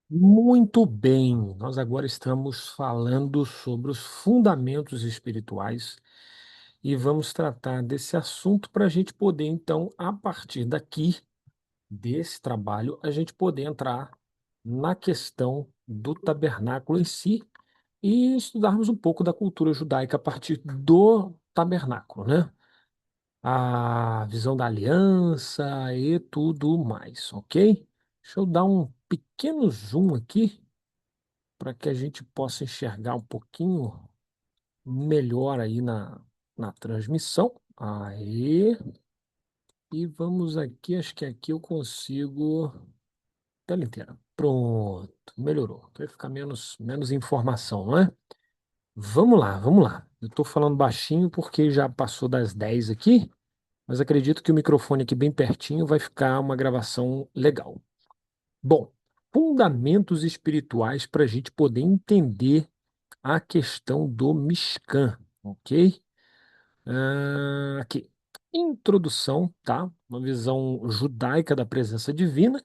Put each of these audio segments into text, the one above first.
Muito bem, nós agora estamos falando sobre os fundamentos espirituais e vamos tratar desse assunto para a gente poder, então, a partir daqui, desse trabalho, a gente poder entrar na questão do tabernáculo em si e estudarmos um pouco da cultura judaica a partir do tabernáculo, né? A visão da aliança e tudo mais, ok? Deixa eu dar um pequeno zoom aqui para que a gente possa enxergar um pouquinho melhor aí na transmissão. Aí, e vamos aqui, acho que aqui eu consigo tela inteira. Pronto, melhorou. Vai ficar menos informação, não é? Vamos lá, vamos lá. Eu estou falando baixinho porque já passou das 10 aqui, mas acredito que o microfone aqui bem pertinho vai ficar uma gravação legal. Bom, fundamentos espirituais para a gente poder entender a questão do Mishkan, ok? Aqui. Introdução, tá? Uma visão judaica da presença divina.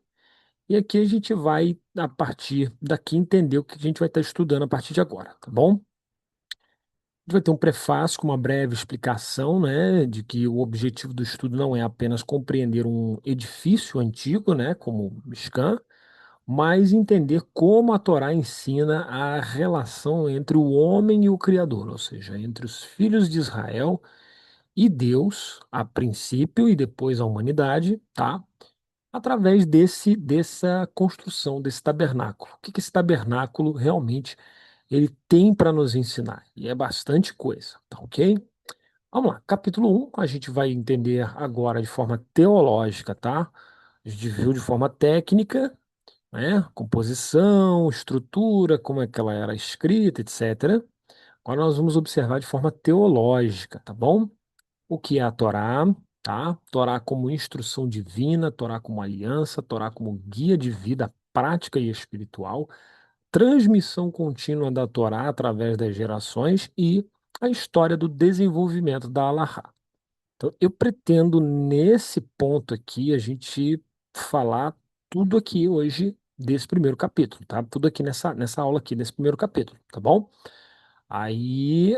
E aqui a gente vai, a partir daqui, entender o que a gente vai estar estudando a partir de agora, tá bom? A gente vai ter um prefácio com uma breve explicação, né, de que o objetivo do estudo não é apenas compreender um edifício antigo, né, como o Mishkan, mas entender como a Torá ensina a relação entre o homem e o Criador, ou seja, entre os filhos de Israel e Deus, a princípio e depois a humanidade, tá? Através dessa construção desse tabernáculo. O que que esse tabernáculo realmente ele tem para nos ensinar? E é bastante coisa, tá ok? Vamos lá, capítulo 1, a gente vai entender agora de forma teológica, tá? A gente viu de forma técnica, né? Composição, estrutura, como é que ela era escrita, etc. Agora nós vamos observar de forma teológica, tá bom? O que é a Torá, tá? Torá como instrução divina, Torá como aliança, Torá como guia de vida prática e espiritual, transmissão contínua da Torá através das gerações e a história do desenvolvimento da Alahá. Então, eu pretendo, nesse ponto aqui, a gente falar tudo aqui hoje desse primeiro capítulo, tá? Tudo aqui nessa aula aqui, nesse primeiro capítulo, tá bom? Aí,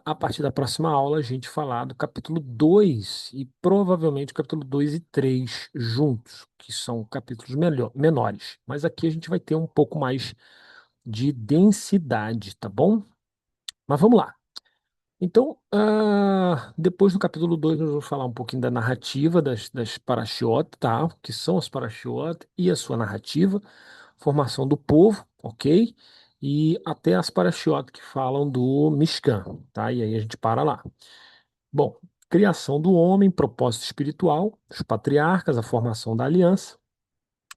a partir da próxima aula, a gente falar do capítulo 2 e provavelmente o capítulo 2 e 3 juntos, que são capítulos menores. Mas aqui a gente vai ter um pouco mais de densidade, tá bom? Mas vamos lá. Então, depois do capítulo 2 nós vamos falar um pouquinho da narrativa das parashiot, tá? O que são as parashiot e a sua narrativa, formação do povo, ok? E até as parashiot que falam do Mishkan, tá? E aí a gente para lá. Bom, criação do homem, propósito espiritual, os patriarcas, a formação da aliança,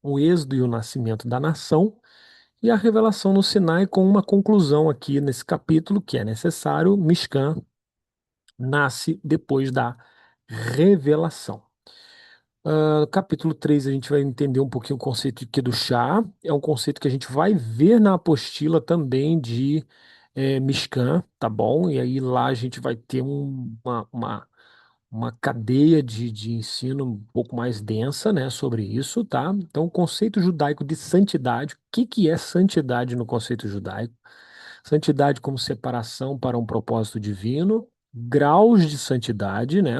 o êxodo e o nascimento da nação, e a revelação no Sinai com uma conclusão aqui nesse capítulo, que é necessário, Mishkan nasce depois da revelação. Capítulo 3 a gente vai entender um pouquinho o conceito de Kedushá. É um conceito que a gente vai ver na apostila também de Mishkan, tá bom? E aí lá a gente vai ter uma cadeia de ensino um pouco mais densa, né, sobre isso, tá? Então, o conceito judaico de santidade, o que que é santidade no conceito judaico? Santidade como separação para um propósito divino, graus de santidade, né?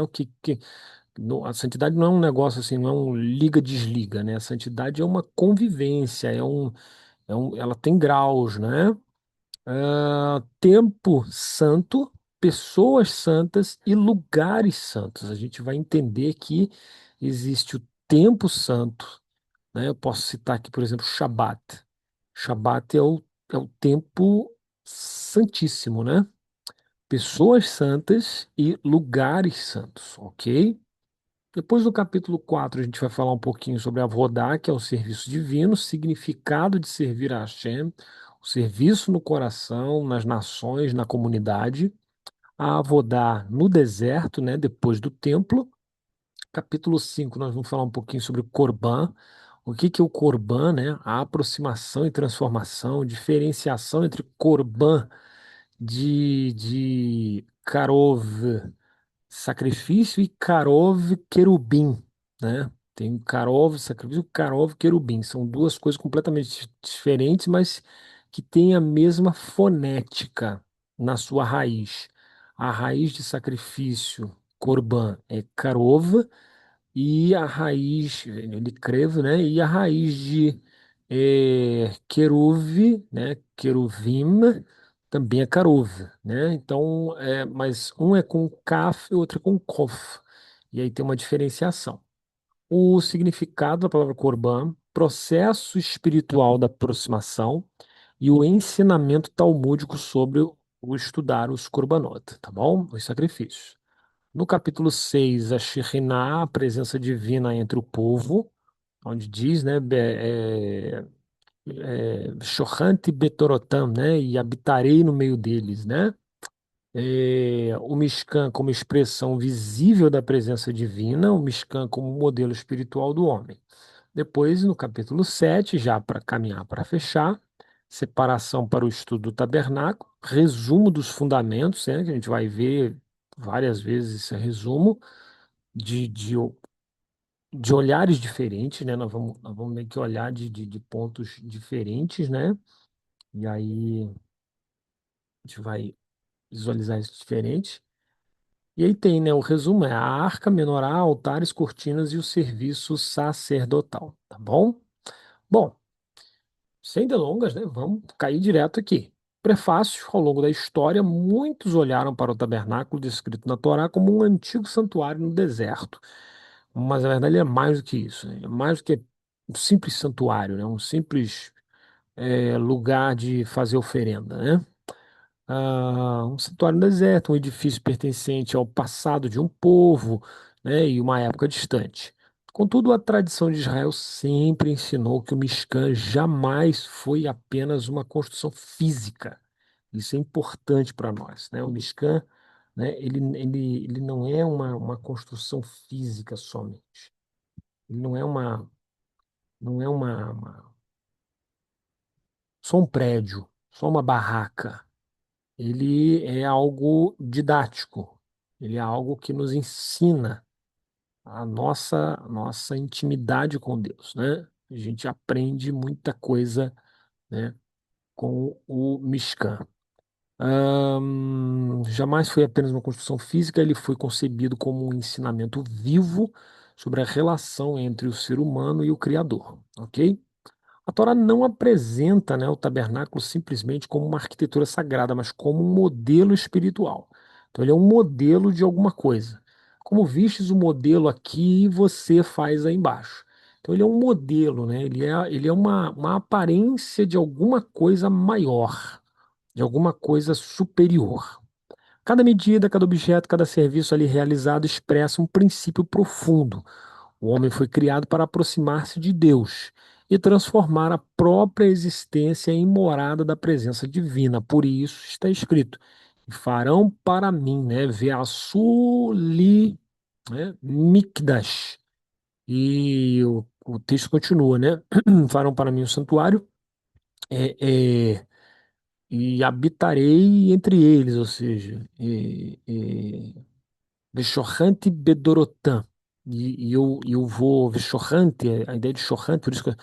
A santidade não é um negócio assim, não é um liga-desliga, né? A santidade é uma convivência, ela tem graus, né? Tempo santo, pessoas santas e lugares santos. A gente vai entender que existe o tempo santo, né? Eu posso citar aqui, por exemplo, Shabat. Shabat é o tempo santíssimo, né? Pessoas santas e lugares santos, ok? Depois do capítulo 4 a gente vai falar um pouquinho sobre Avodá, que é o serviço divino, significado de servir a Hashem, o serviço no coração, nas nações, na comunidade. A Avodá no deserto, né, depois do templo. Capítulo 5 nós vamos falar um pouquinho sobre o Corban. O que que é o Corban, né? A aproximação e transformação, diferenciação entre Corban de Karov, sacrifício, e Karov, querubim, né? Tem o Karov, sacrifício, o Karov e querubim. São duas coisas completamente diferentes, mas que têm a mesma fonética na sua raiz. A raiz de sacrifício, Corban, é Karov, e a raiz, ele creve, né? E a raiz de queruv, né? Queruvim, também é Karov, né? Então, mas um é com Kaf e o outro é com Kof. E aí tem uma diferenciação. O significado da palavra Corban, processo espiritual da aproximação e o ensinamento talmúdico sobre o estudar os Korbanot, tá bom? Os sacrifícios. No capítulo 6, a Shekhinah, a presença divina entre o povo, onde diz, né, Shochante Betorotam, né, e habitarei no meio deles, né? O Mishkan como expressão visível da presença divina, o Mishkan como modelo espiritual do homem. Depois, no capítulo 7, já para caminhar para fechar, separação para o estudo do tabernáculo, resumo dos fundamentos, né, que a gente vai ver várias vezes esse resumo, de olhares diferentes, né? Nós vamos meio que olhar de pontos diferentes, né? E aí a gente vai visualizar isso diferente. E aí tem, né? O resumo é a arca, menorá, altares, cortinas e o serviço sacerdotal, tá bom? Bom, sem delongas, né? Vamos cair direto aqui. Prefácio: ao longo da história, muitos olharam para o tabernáculo descrito na Torá como um antigo santuário no deserto. Mas na verdade ele é mais do que isso, né? É mais do que um simples santuário, né? Um simples lugar de fazer oferenda, né? Um santuário no deserto, um edifício pertencente ao passado de um povo, né, e uma época distante. Contudo, a tradição de Israel sempre ensinou que o Mishkan jamais foi apenas uma construção física. Isso é importante para nós, né? O Mishkan, né, ele não é uma construção física somente. Ele não é só um prédio, só uma barraca. Ele é algo didático, ele é algo que nos ensina a nossa intimidade com Deus, né? A gente aprende muita coisa, né, com o Mishkan. Jamais foi apenas uma construção física, ele foi concebido como um ensinamento vivo sobre a relação entre o ser humano e o Criador, ok? A Torá não apresenta, né, o tabernáculo simplesmente como uma arquitetura sagrada, mas como um modelo espiritual. Então, ele é um modelo de alguma coisa. Como vistes o modelo aqui, você faz aí embaixo. Então, ele é um modelo, né? Ele é uma aparência de alguma coisa maior, de alguma coisa superior. Cada medida, cada objeto, cada serviço ali realizado expressa um princípio profundo. O homem foi criado para aproximar-se de Deus e transformar a própria existência em morada da presença divina. Por isso está escrito: "E farão para mim, né, Ve'asu-li, né, Mikdash." E o texto continua, né? Farão para mim um santuário, é, é, e habitarei entre eles, ou seja, Veshorrante Bedorotan. E eu vou. Veshorrante, a ideia de chorrante, por isso que eu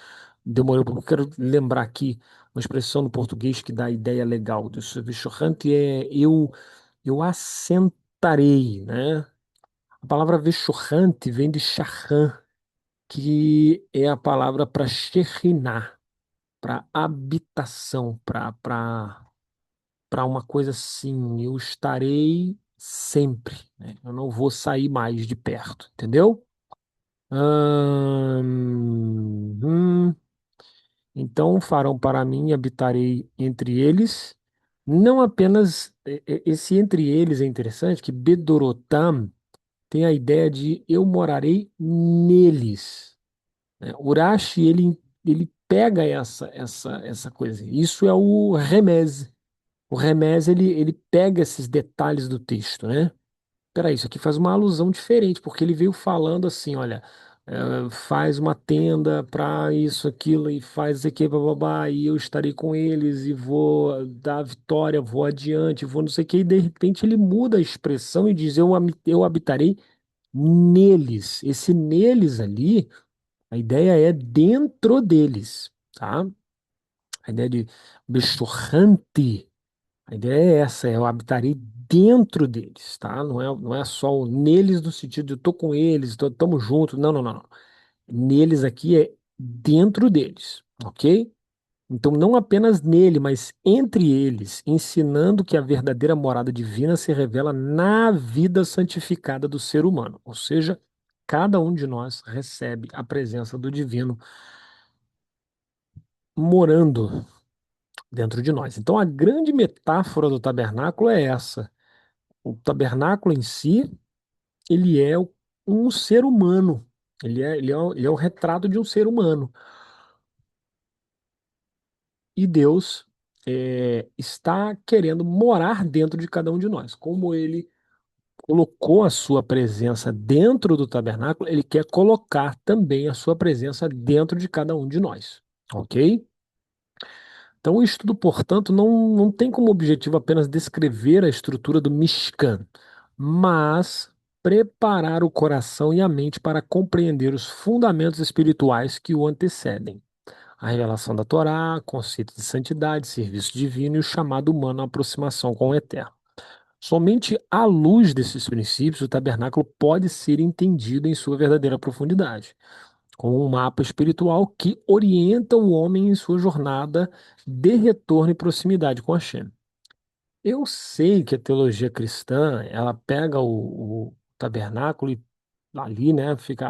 demorei um pouco. Eu quero lembrar aqui uma expressão no português que dá a ideia legal disso. Veshorrante é eu assentarei, né? A palavra veshorrante vem de charran, que é a palavra para Shekhinah, para habitação, para uma coisa assim, eu estarei sempre, né? Eu não vou sair mais de perto, entendeu? Hum, então farão para mim, e habitarei entre eles. Não apenas esse entre eles é interessante, que Bedorotam tem a ideia de eu morarei neles, né? Urashi, ele pega essa coisa. Isso é o remez. O Remez, ele pega esses detalhes do texto, né? Peraí, isso aqui faz uma alusão diferente, porque ele veio falando assim, olha, faz uma tenda para isso, aquilo, e faz isso aqui, bababá, e eu estarei com eles, e vou dar a vitória, vou adiante, vou não sei o que, e de repente ele muda a expressão e diz, eu habitarei neles. Esse neles ali, a ideia é dentro deles, tá? A ideia de bestorrante, a ideia é essa, é eu habitarei dentro deles, tá? Não é só o neles no sentido de eu tô com eles, tamo junto, não, não, não, não. Neles aqui é dentro deles, ok? Então, não apenas nele, mas entre eles, ensinando que a verdadeira morada divina se revela na vida santificada do ser humano. Ou seja, cada um de nós recebe a presença do divino morando dentro de nós. Então, a grande metáfora do tabernáculo é essa. O tabernáculo em si, ele é um ser humano. Ele é o retrato de um ser humano. E Deus está querendo morar dentro de cada um de nós. Como ele colocou a sua presença dentro do tabernáculo, ele quer colocar também a sua presença dentro de cada um de nós. Ok? Então, o estudo, portanto, não tem como objetivo apenas descrever a estrutura do Mishkan, mas preparar o coração e a mente para compreender os fundamentos espirituais que o antecedem. A revelação da Torá, conceito de santidade, serviço divino e o chamado humano à aproximação com o Eterno. Somente à luz desses princípios, o tabernáculo pode ser entendido em sua verdadeira profundidade, como um mapa espiritual que orienta o homem em sua jornada de retorno e proximidade com Hashem. Eu sei que a teologia cristã, ela pega o tabernáculo e ali, né, fica,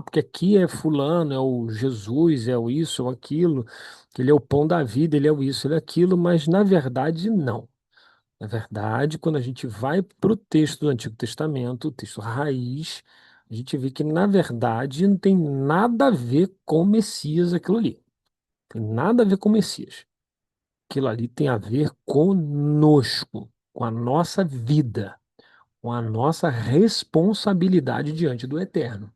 porque aqui é fulano, é o Jesus, é o isso, é o aquilo, que ele é o pão da vida, ele é o isso, ele é aquilo, mas na verdade não. Na verdade, quando a gente vai para o texto do Antigo Testamento, o texto raiz, a gente vê que, na verdade, não tem nada a ver com o Messias aquilo ali. Tem nada a ver com o Messias. Aquilo ali tem a ver conosco, com a nossa vida, com a nossa responsabilidade diante do Eterno.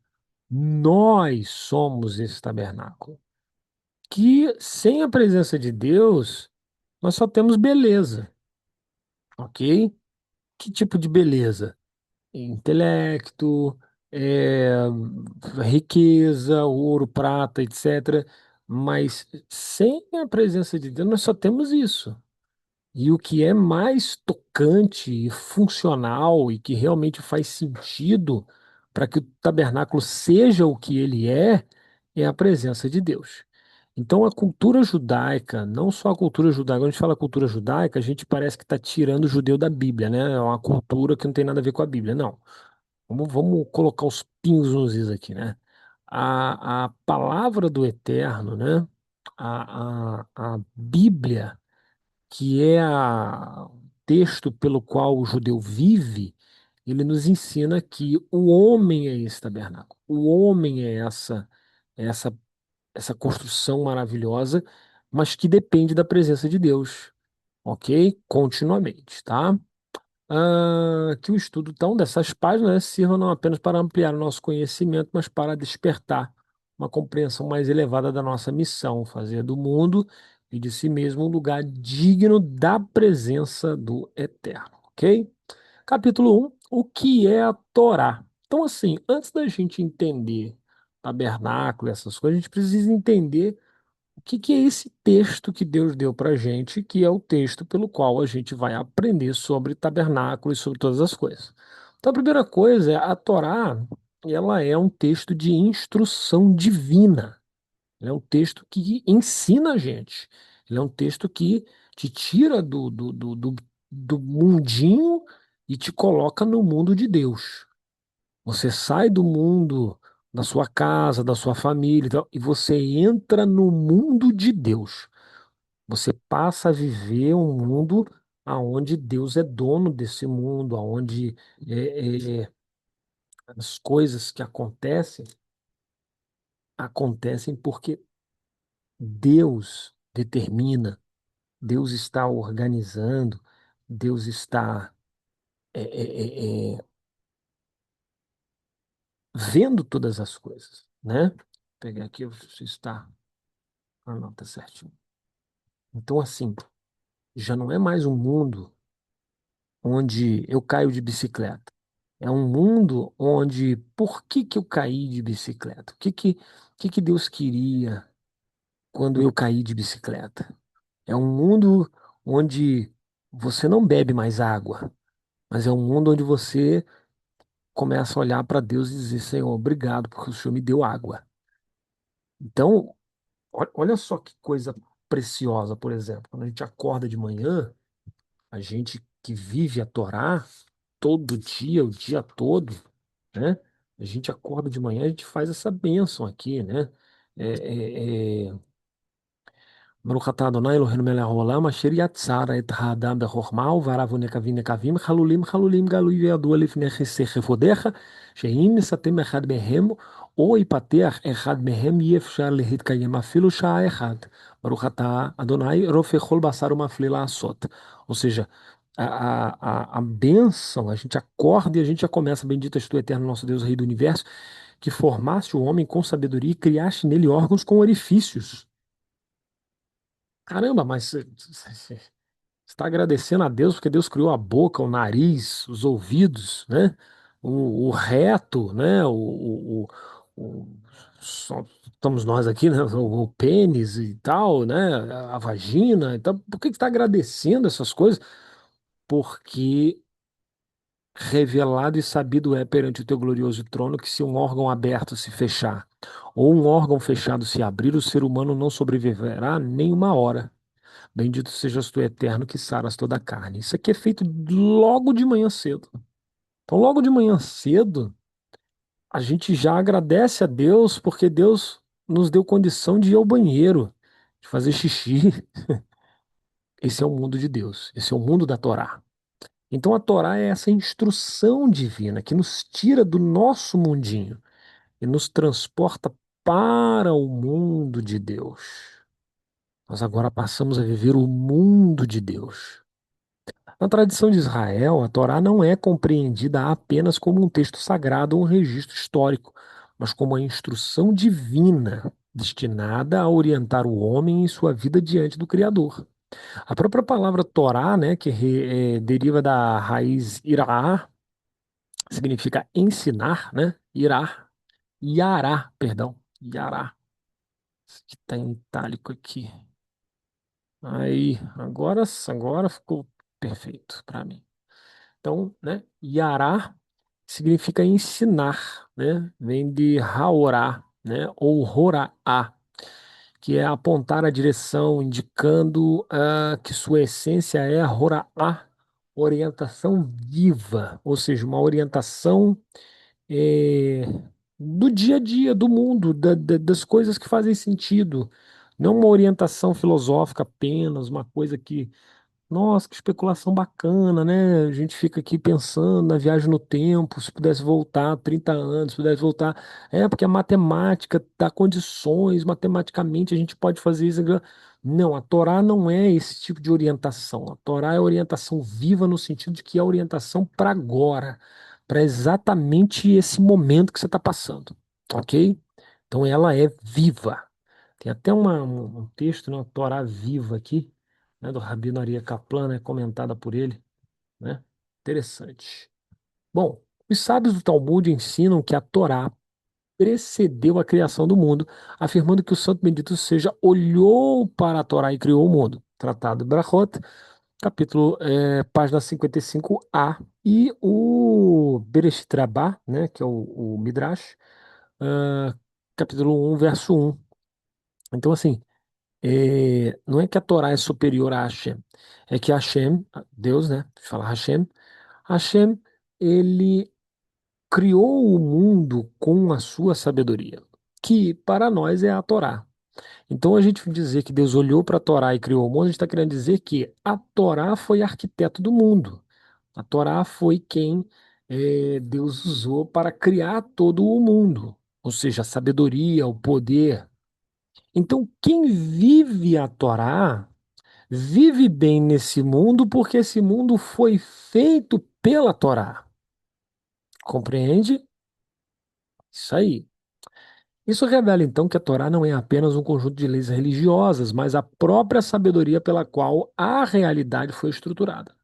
Nós somos esse tabernáculo. Que sem a presença de Deus, nós só temos beleza, ok? Que tipo de beleza? Intelecto, riqueza, ouro, prata, etc. Mas sem a presença de Deus, nós só temos isso. E o que é mais tocante e funcional e que realmente faz sentido para que o tabernáculo seja o que ele é a presença de Deus. Então, a cultura judaica, não só a cultura judaica, quando a gente fala cultura judaica, a gente parece que está tirando o judeu da Bíblia, né? É uma cultura que não tem nada a ver com a Bíblia. Não. Vamos colocar os pingos nos is aqui, né? A palavra do Eterno, né? A Bíblia que é o texto pelo qual o judeu vive, ele nos ensina que o homem é esse tabernáculo, o homem é essa, essa construção maravilhosa, mas que depende da presença de Deus, ok? Continuamente, tá? Que o estudo, então, dessas páginas, né, sirva não apenas para ampliar o nosso conhecimento, mas para despertar uma compreensão mais elevada da nossa missão, fazer do mundo e de si mesmo um lugar digno da presença do Eterno, ok? Capítulo 1, o que é a Torá? Então, assim, antes da gente entender tabernáculo e essas coisas, a gente precisa entender o que que é esse texto que Deus deu para a gente, que é o texto pelo qual a gente vai aprender sobre tabernáculo e sobre todas as coisas? Então, a primeira coisa é a Torá, ela é um texto de instrução divina. Ele é um texto que ensina a gente. Ele é um texto que te tira do mundinho e te coloca no mundo de Deus. Você sai do mundo da sua casa, da sua família e tal, e você entra no mundo de Deus. Você passa a viver um mundo aonde Deus é dono desse mundo, aonde as coisas que acontecem porque Deus determina, Deus está organizando, Deus está vendo todas as coisas, né? Vou pegar aqui, você está. Ah, não, tá certinho. Então, assim, já não é mais um mundo onde eu caio de bicicleta. É um mundo onde, por que que eu caí de bicicleta? O que que Deus queria quando eu caí de bicicleta? É um mundo onde você não bebe mais água, mas é um mundo onde você começa a olhar para Deus e dizer, Senhor, obrigado porque o Senhor me deu água. Então, olha só que coisa preciosa, por exemplo, quando a gente acorda de manhã, a gente que vive a Torá todo dia, o dia todo, né? A gente acorda de manhã, a gente faz essa bênção aqui, né? Baruch atah Adonai Eloheinu melech haolam asher yatzar et ha'adam bechokmah u'barav nekavim nekavim chalulim chalulim galui ve'yadua lifnei chefodecha she'im nisatem echad mehem או ייפתח אחד מהם אי אפשר להתקיים אפילו שעה אחת. ברוך אתה אדוני רופא כל בשר ומפליא לעשות. Ou seja, a bênção, a gente acorda e a gente já começa, bendito és tu, eterno nosso Deus, Rei do Universo, que formaste o homem com sabedoria e criaste nele órgãos com orifícios. Caramba, mas você está agradecendo a Deus porque Deus criou a boca, o nariz, os ouvidos, né? O reto, né? Estamos nós aqui, né? O pênis e tal, né? A vagina. Então, por que que está agradecendo essas coisas? Porque revelado e sabido é perante o teu glorioso trono que se um órgão aberto se fechar, ou um órgão fechado se abrir, o ser humano não sobreviverá nem uma hora. Bendito sejas tu, eterno, que saras toda a carne. Isso aqui é feito logo de manhã cedo. Então, logo de manhã cedo, a gente já agradece a Deus porque Deus nos deu condição de ir ao banheiro, de fazer xixi. Esse é o mundo de Deus. Esse é o mundo da Torá. Então, a Torá é essa instrução divina que nos tira do nosso mundinho e nos transporta para o mundo de Deus. Nós agora passamos a viver o mundo de Deus. Na tradição de Israel, a Torá não é compreendida apenas como um texto sagrado ou um registro histórico, mas como a instrução divina destinada a orientar o homem em sua vida diante do Criador. A própria palavra Torá, né, que deriva da raiz irá, significa ensinar, né? Irá, Yará, perdão, Yará, que está em itálico aqui. Aí, agora ficou perfeito para mim. Então, né, Yará significa ensinar, né? Vem de Haorá, né? Ou Horaá, que é apontar a direção, indicando que sua essência é a Horaá, orientação viva, ou seja, uma orientação eh, do dia a dia, do mundo, das coisas que fazem sentido. Não uma orientação filosófica apenas, uma coisa que nossa, que especulação bacana, né? A gente fica aqui pensando na viagem no tempo, se pudesse voltar 30 anos, se pudesse voltar. É, porque a matemática dá condições, matematicamente a gente pode fazer isso. Aquilo. Não, a Torá não é esse tipo de orientação. A Torá é orientação viva no sentido de que é orientação para agora, para exatamente esse momento que você está passando, ok? Então ela é viva. Tem até um texto, né, uma Torá viva aqui, né, do Rabino Aryeh Kaplan, né, comentada por ele, né? Interessante. Bom, os sábios do Talmud ensinam que a Torá precedeu a criação do mundo, afirmando que o Santo Bendito seja olhou para a Torá e criou o mundo. Tratado de Brachot, capítulo, página 55a, e o Bereshit Rabbah, né, que é o Midrash, capítulo 1, verso 1. Então, assim, não é que a Torá é superior a Hashem, é que Hashem, Deus, né? Fala Hashem, Hashem, ele criou o mundo com a sua sabedoria, que para nós é a Torá. Então a gente dizer que Deus olhou para a Torá e criou o mundo, a gente está querendo dizer que a Torá foi arquiteto do mundo. A Torá foi quem Deus usou para criar todo o mundo, ou seja, a sabedoria, o poder. Então, quem vive a Torá vive bem nesse mundo porque esse mundo foi feito pela Torá. Compreende? Isso aí. Isso revela então que a Torá não é apenas um conjunto de leis religiosas, mas a própria sabedoria pela qual a realidade foi estruturada.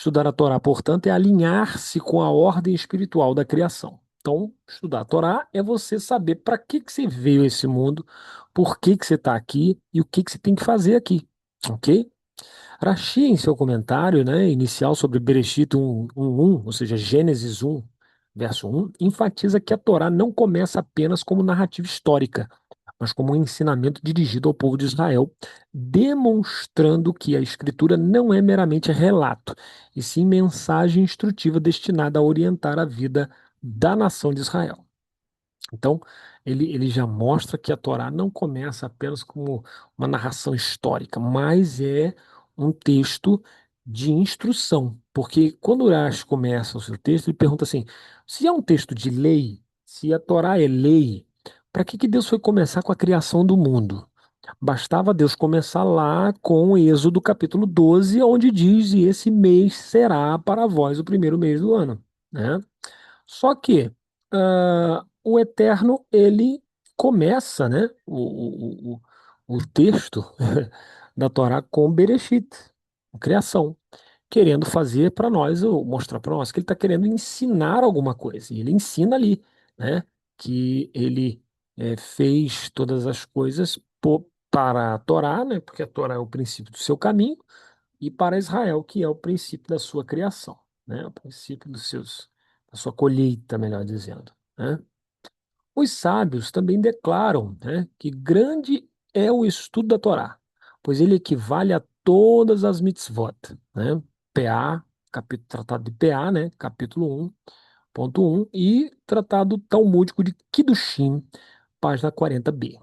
Estudar a Torá, portanto, é alinhar-se com a ordem espiritual da criação. Então, estudar a Torá é você saber para que você veio a esse mundo, por que você está aqui e o que você tem que fazer aqui, ok? Rashi, em seu comentário, né, inicial sobre Bereshit 1, ou seja, Gênesis 1, verso 1, enfatiza que a Torá não começa apenas como narrativa histórica, mas como um ensinamento dirigido ao povo de Israel, demonstrando que a Escritura não é meramente relato, e sim mensagem instrutiva destinada a orientar a vida da nação de Israel. Então, ele já mostra que a Torá não começa apenas como uma narração histórica, mas é um texto de instrução. Porque quando Urash começa o seu texto, ele pergunta assim: se é um texto de lei, se a Torá é lei, para que Deus foi começar com a criação do mundo? Bastava Deus começar lá com o Êxodo capítulo 12, onde diz: e esse mês será para vós o primeiro mês do ano, né? Só que o Eterno, ele começa, né, o texto da Torá com Bereshit, a criação, querendo fazer para nós, ou mostrar para nós que ele está querendo ensinar alguma coisa. E ele ensina ali, né, que ele fez todas as coisas para a Torá, né, porque a Torá é o princípio do seu caminho, e para Israel, que é o princípio da sua criação, né? O princípio da sua colheita, melhor dizendo, né? Os sábios também declaram, né, que grande é o estudo da Torá, pois ele equivale a todas as mitzvot, né? PA, Tratado de PA, né? Capítulo 1.1 e Tratado Talmúdico de Kiddushin, página 40b.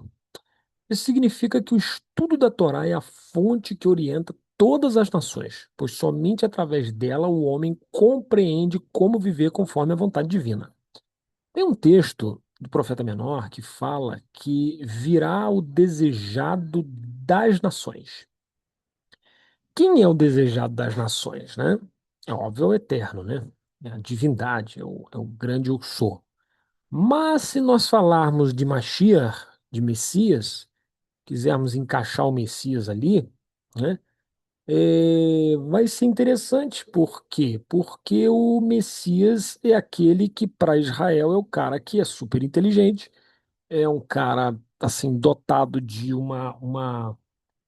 Isso significa que o estudo da Torá é a fonte que orienta todas as nações, pois somente através dela o homem compreende como viver conforme a vontade divina. Tem um texto do profeta menor que fala que virá o desejado das nações. Quem é o desejado das nações, né? É óbvio, é o eterno, né? É a divindade, é o grande eu sou. Mas se nós falarmos de Mashiach, de Messias, quisermos encaixar o Messias ali, né? Vai ser interessante. Por quê? Porque o Messias é aquele que, para Israel, é o cara que é super inteligente, é um cara, assim, dotado de uma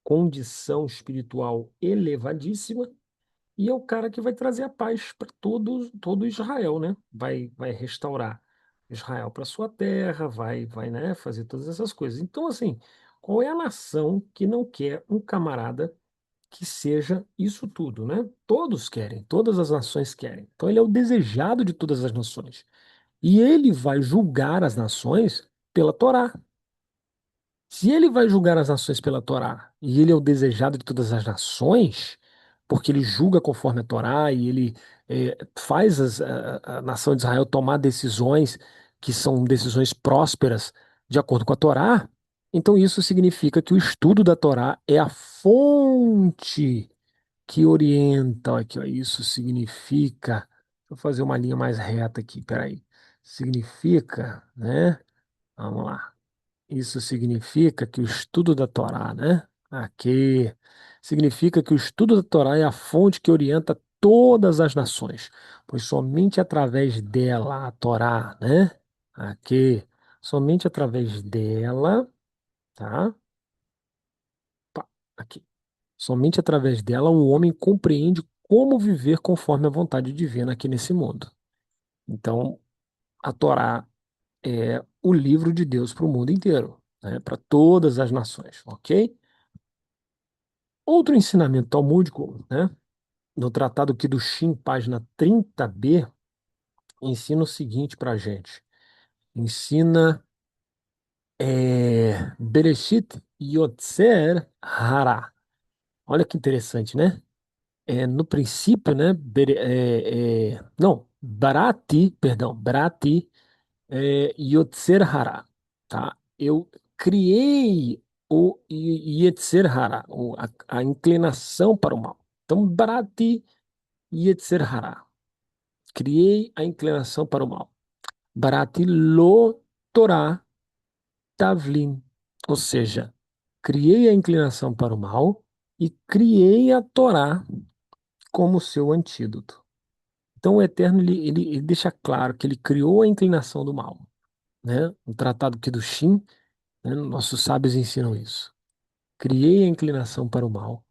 condição espiritual elevadíssima, e é o cara que vai trazer a paz para todo Israel, né? Vai restaurar Israel para sua terra, vai, né, fazer todas essas coisas. Então, assim, qual é a nação que não quer um camarada que seja isso tudo, né? Todos querem, todas as nações querem. Então, ele é o desejado de todas as nações. E ele vai julgar as nações pela Torá. Se ele vai julgar as nações pela Torá e ele é o desejado de todas as nações, porque ele julga conforme a Torá e ele faz a nação de Israel tomar decisões que são decisões prósperas de acordo com a Torá, então isso significa que o estudo da Torá é a fonte que orienta. Aqui, ó, isso significa. Deixa eu fazer uma linha mais reta aqui, peraí. Significa, né? Vamos lá. Isso significa que o estudo da Torá, né? Aqui. Significa que o estudo da Torá é a fonte que orienta todas as nações, pois somente através dela, a Torá, né? Aqui. Somente através dela, tá? Pá, aqui. Somente através dela o homem compreende como viver conforme a vontade divina aqui nesse mundo. Então, a Torá é o livro de Deus para o mundo inteiro, né? Para todas as nações, ok? Outro ensinamento talmúdico, né? No Tratado Kiddushin, página 30b, ensina o seguinte para a gente. Ensina Bereshit Yotzer Hara. Olha que interessante, né? No princípio, né? Não, Barati, Yotzer Hara, tá? Eu criei o Yetzer Hara, a inclinação para o mal. Então, Barati Yetzer Hara, criei a inclinação para o mal. Barati lo Torah Tavlin, ou seja, criei a inclinação para o mal e criei a Torá como seu antídoto. Então, o Eterno ele deixa claro que ele criou a inclinação do mal, né? O Tratado Kedushim, né? Nossos sábios ensinam isso. Criei a inclinação para o mal,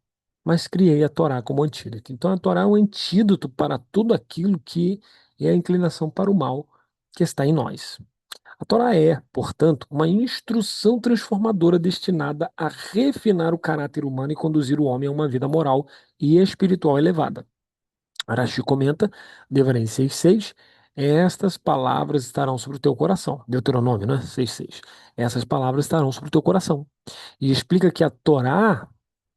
mas criei a Torá como antídoto. Então, a Torá é um antídoto para tudo aquilo que é a inclinação para o mal que está em nós. A Torá é, portanto, uma instrução transformadora destinada a refinar o caráter humano e conduzir o homem a uma vida moral e espiritual elevada. Arashi comenta, Devarim 6,6, estas palavras estarão sobre o teu coração. Deuteronômio, né? 6,6. Essas palavras estarão sobre o teu coração. E explica que a Torá,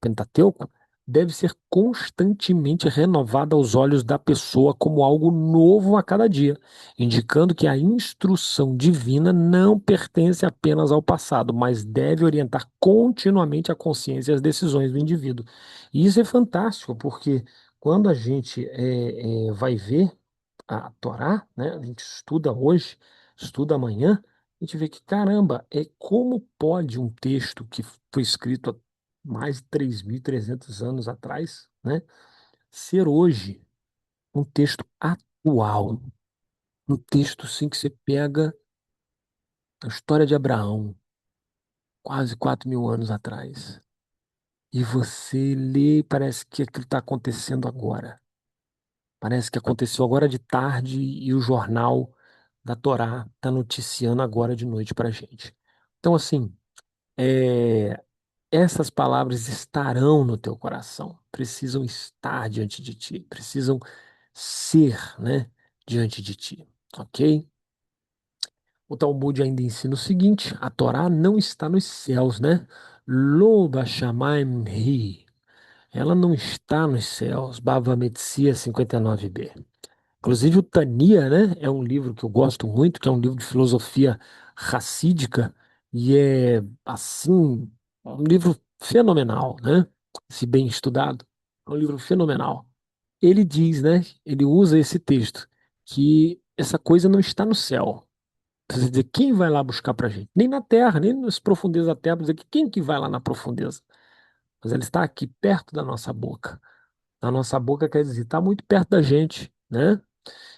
Pentateuco, deve ser constantemente renovada aos olhos da pessoa como algo novo a cada dia, indicando que a instrução divina não pertence apenas ao passado, mas deve orientar continuamente a consciência e as decisões do indivíduo. E isso é fantástico, porque quando a gente vai ver a Torá, né, a gente estuda hoje, estuda amanhã, a gente vê que, caramba, como pode um texto que foi escrito há mais de 3.300 anos atrás, né, ser hoje um texto atual, um texto sim que você pega a história de Abraão, quase 4.000 anos atrás, e você lê e parece que aquilo está acontecendo agora. Parece que aconteceu agora de tarde e o jornal da Torá está noticiando agora de noite para gente. Então, assim, é, essas palavras estarão no teu coração, precisam estar diante de ti, precisam ser, né, diante de ti, ok? O Talmud ainda ensina o seguinte: a Torá não está nos céus, né? Lo bashamayim hi. Ela não está nos céus. Bava Metzia 59b. Inclusive, o Tania, né, é um livro que eu gosto muito, que é um livro de filosofia racídica, e é, assim, um livro fenomenal, né? Se bem estudado, é um livro fenomenal. Ele diz, né, ele usa esse texto, que essa coisa não está no céu. Quer dizer, quem vai lá buscar pra gente? Nem na terra, nem nas profundezas da terra, dizer que quem que vai lá na profundeza? Mas ela está aqui perto da nossa boca. A nossa boca quer dizer, está muito perto da gente, né?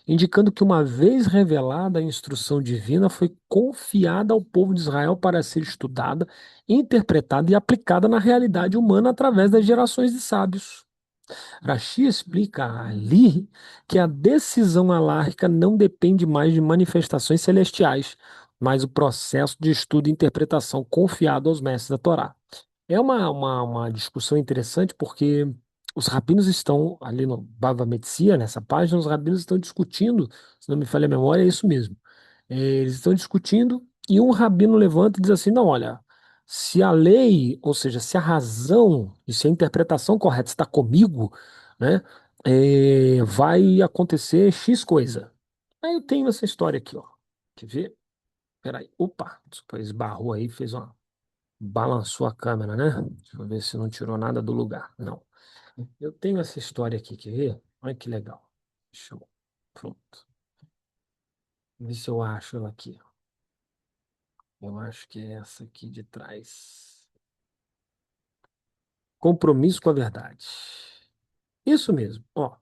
Indicando que uma vez revelada a instrução divina foi confiada ao povo de Israel para ser estudada, interpretada e aplicada na realidade humana através das gerações de sábios. Rashi explica ali que a decisão alárrica não depende mais de manifestações celestiais, mas o processo de estudo e interpretação confiado aos mestres da Torá. É uma discussão interessante porque os rabinos estão ali no Bava Metzia, nessa página, os rabinos estão discutindo, se não me falha a memória, é isso mesmo. Eles estão discutindo e um rabino levanta e diz assim: não, olha, se a lei, ou seja, se a razão e se a interpretação correta está comigo, né, vai acontecer X coisa. Aí eu tenho essa história aqui, ó. Quer ver? Peraí. Opa, desculpa, esbarrou aí, fez uma. Balançou a câmera, né? Deixa eu ver se não tirou nada do lugar. Não. Eu tenho essa história aqui, quer ver? Olha que legal. Deixa eu. Pronto. Ver se eu acho ela aqui. Eu acho que é essa aqui de trás. Compromisso com a verdade. Isso mesmo. Ó,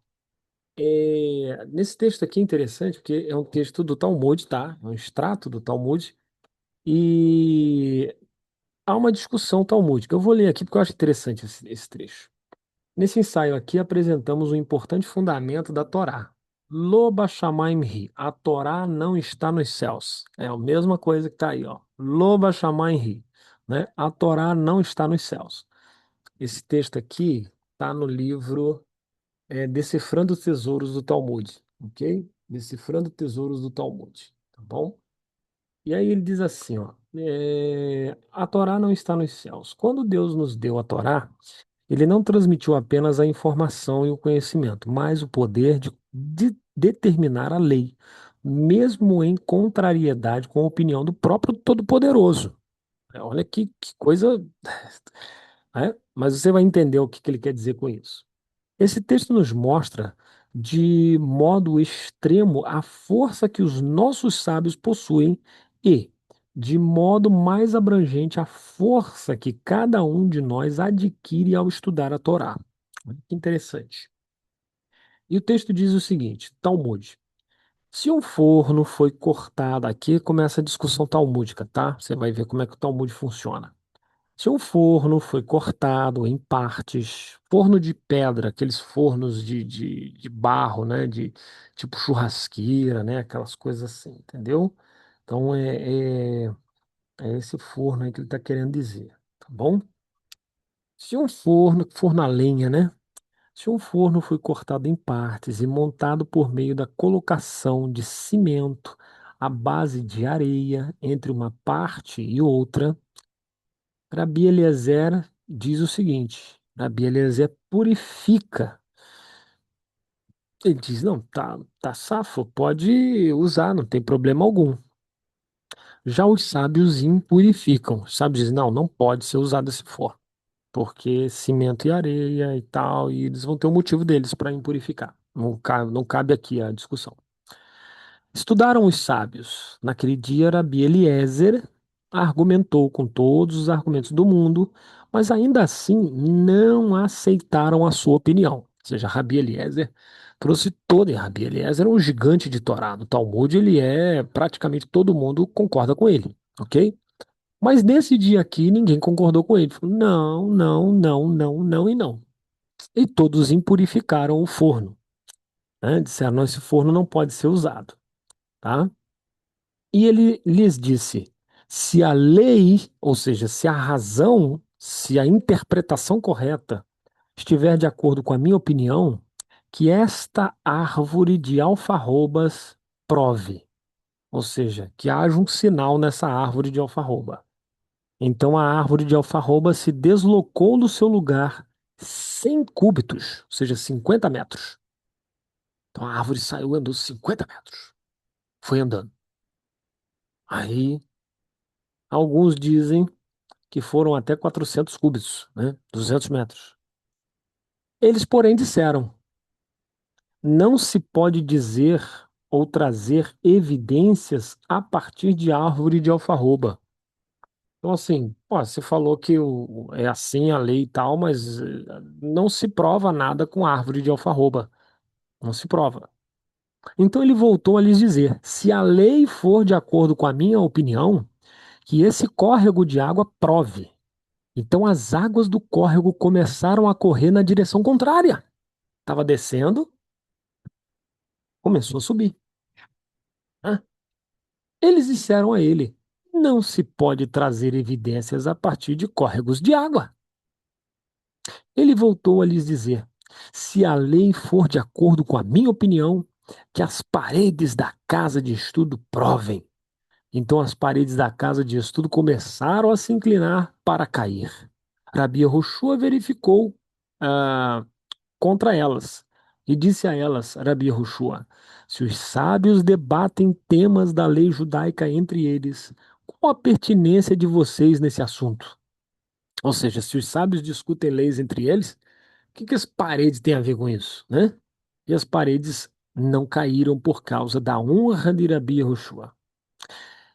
nesse texto aqui é interessante, porque é um texto do Talmud, tá? É um extrato do Talmud. E há uma discussão talmúdica. Eu vou ler aqui porque eu acho interessante esse trecho. Nesse ensaio aqui apresentamos um importante fundamento da Torá. Lo bashamayim hi. A Torá não está nos céus. É a mesma coisa que está aí, ó. Lo bashamayim hi, né? A Torá não está nos céus. Esse texto aqui está no livro Decifrando Tesouros do Talmud, ok? Decifrando Tesouros do Talmud, tá bom? E aí ele diz assim, ó, a Torá não está nos céus. Quando Deus nos deu a Torá, ele não transmitiu apenas a informação e o conhecimento, mas o poder de determinar a lei, mesmo em contrariedade com a opinião do próprio Todo-Poderoso. Olha que coisa, né? Mas você vai entender o que ele quer dizer com isso. Esse texto nos mostra de modo extremo a força que os nossos sábios possuem e, de modo mais abrangente, a força que cada um de nós adquire ao estudar a Torá. Olha que interessante. E o texto diz o seguinte, Talmud. Se um forno foi cortado, aqui começa a discussão talmúdica, tá? Você vai ver como é que o Talmud funciona. Se um forno foi cortado em partes, forno de pedra, aqueles fornos de barro, né? De tipo churrasqueira, né? Aquelas coisas assim, entendeu? Então é esse forno aí que ele está querendo dizer, tá bom? Se um forno a lenha, né? Se um forno foi cortado em partes e montado por meio da colocação de cimento à base de areia entre uma parte e outra, Rabi Eliezer diz o seguinte: Rabi Eliezer purifica. Ele diz: não, tá safo, pode usar, não tem problema algum. Já os sábios impurificam. Os sábios dizem: não, não pode ser usado esse forno, porque cimento e areia e tal, e eles vão ter um motivo deles para impurificar. Não cabe aqui a discussão. Estudaram os sábios. Naquele dia, Rabi Eliezer argumentou com todos os argumentos do mundo, mas ainda assim não aceitaram a sua opinião. Ou seja, Rabi Eliezer trouxe todo, e Rabi Eliezer é um gigante de Torá. No Talmud, ele é praticamente todo mundo concorda com ele, ok? Mas nesse dia aqui, ninguém concordou com ele. Falou, não, não, não, não, não e não. E todos impurificaram o forno, né? Disseram, não, esse forno não pode ser usado, tá? E ele lhes disse: se a lei, ou seja, se a razão, se a interpretação correta estiver de acordo com a minha opinião, que esta árvore de alfarrobas prove, ou seja, que haja um sinal nessa árvore de alfarroba. Então a árvore de alfarroba se deslocou do seu lugar 100 cúbitos, ou seja, 50 metros. Então a árvore saiu andando 50 metros. Foi andando. Aí alguns dizem que foram até 400 cúbitos, né? 200 metros. Eles, porém, disseram: não se pode dizer ou trazer evidências a partir de árvore de alfarroba. Então, assim, pô, você falou que é assim a lei e tal, mas não se prova nada com árvore de alfarroba. Não se prova. Então ele voltou a lhes dizer: se a lei for de acordo com a minha opinião, que esse córrego de água prove. Então as águas do córrego começaram a correr na direção contrária. Estava descendo, começou a subir, né? Eles disseram a ele: não se pode trazer evidências a partir de córregos de água. Ele voltou a lhes dizer: se a lei for de acordo com a minha opinião, que as paredes da casa de estudo provem. Então as paredes da casa de estudo começaram a se inclinar para cair. Rabi Yehoshua verificou ah, contra elas e disse a elas, Rabi Yehoshua, se os sábios debatem temas da lei judaica entre eles, qual a pertinência de vocês nesse assunto? Ou seja, se os sábios discutem leis entre eles, o que as paredes têm a ver com isso, né? E as paredes não caíram por causa da honra de Rabi Yehoshua.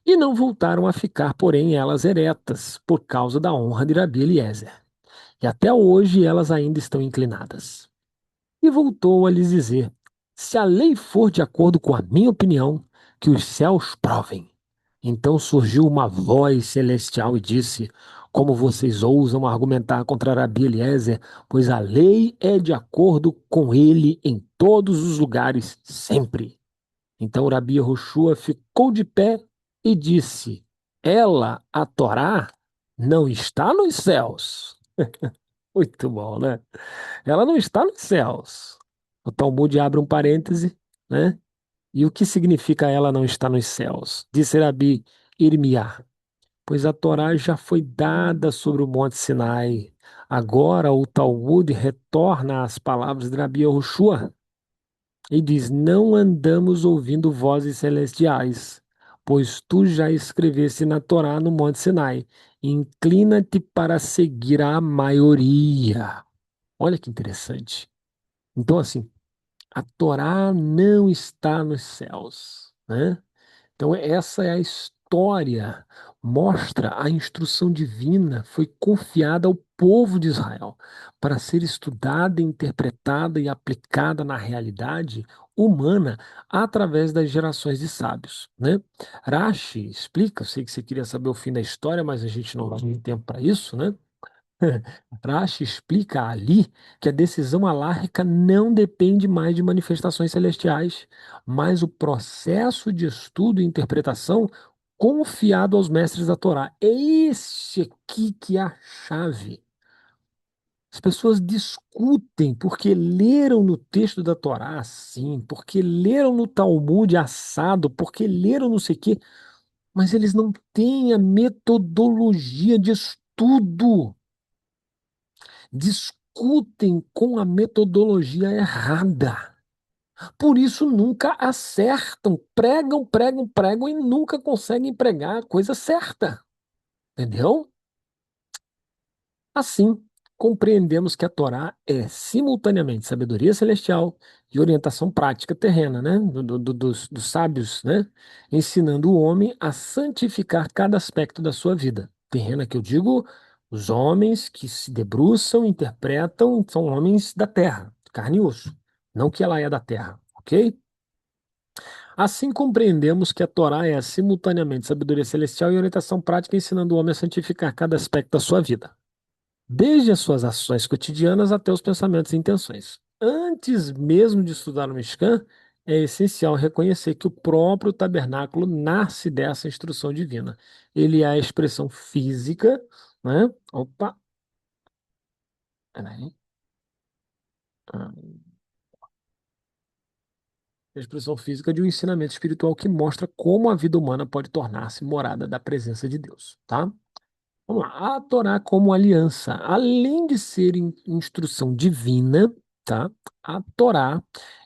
E não voltaram a ficar, porém, elas eretas, por causa da honra de Rabi Eliezer. E até hoje elas ainda estão inclinadas. E voltou a lhes dizer: se a lei for de acordo com a minha opinião, que os céus provem. Então surgiu uma voz celestial e disse: como vocês ousam argumentar contra Rabi Eliezer, pois a lei é de acordo com ele em todos os lugares, sempre. Então Rabi Yehoshua ficou de pé e disse: ela, a Torá, não está nos céus. Muito bom, né? Ela não está nos céus. O Talmud abre um parêntese, né? E o que significa ela não está nos céus? Disse Rabi Irmiá, pois a Torá já foi dada sobre o Monte Sinai. Agora o Talmud retorna às palavras de Rabi Yehoshua e diz: não andamos ouvindo vozes celestiais, pois tu já escreveste na Torá no Monte Sinai. Inclina-te para seguir a maioria. Olha que interessante. Então, assim, a Torá não está nos céus, né? Então, essa é a história. mostra a instrução divina foi confiada ao povo de Israel para ser estudada, interpretada e aplicada na realidade humana através das gerações de sábios, né? Rashi explica, eu sei que você queria saber o fim da história, mas a gente não vai ter tempo para isso, né? Rashi explica ali que a decisão alárrica não depende mais de manifestações celestiais, mas o processo de estudo e interpretação confiado aos mestres da Torá. É esse aqui que é a chave. As pessoas discutem porque leram no texto da Torá assim, porque leram no Talmud assado, porque leram não sei o quê, mas eles não têm a metodologia de estudo. Discutem com a metodologia errada. Por isso nunca acertam, pregam, pregam, pregam e nunca conseguem pregar a coisa certa. Entendeu? Assim, compreendemos que a Torá é simultaneamente sabedoria celestial e orientação prática terrena, né? Dos sábios, né? Ensinando o homem a santificar cada aspecto da sua vida. Terrena que eu digo, os homens que se debruçam, interpretam, são homens da terra, de carne e osso, não que ela é da terra, ok? Assim compreendemos que a Torá é simultaneamente sabedoria celestial e orientação prática, ensinando o homem a santificar cada aspecto da sua vida desde as suas ações cotidianas até os pensamentos e intenções. Antes mesmo de estudar o Mishkan, é essencial reconhecer que o próprio tabernáculo nasce dessa instrução divina. Ele é a expressão física, né? Opa, peraí. Ah, a expressão física de um ensinamento espiritual que mostra como a vida humana pode tornar-se morada da presença de Deus, tá? Vamos lá. A Torá como aliança, além de ser instrução divina, tá? A Torá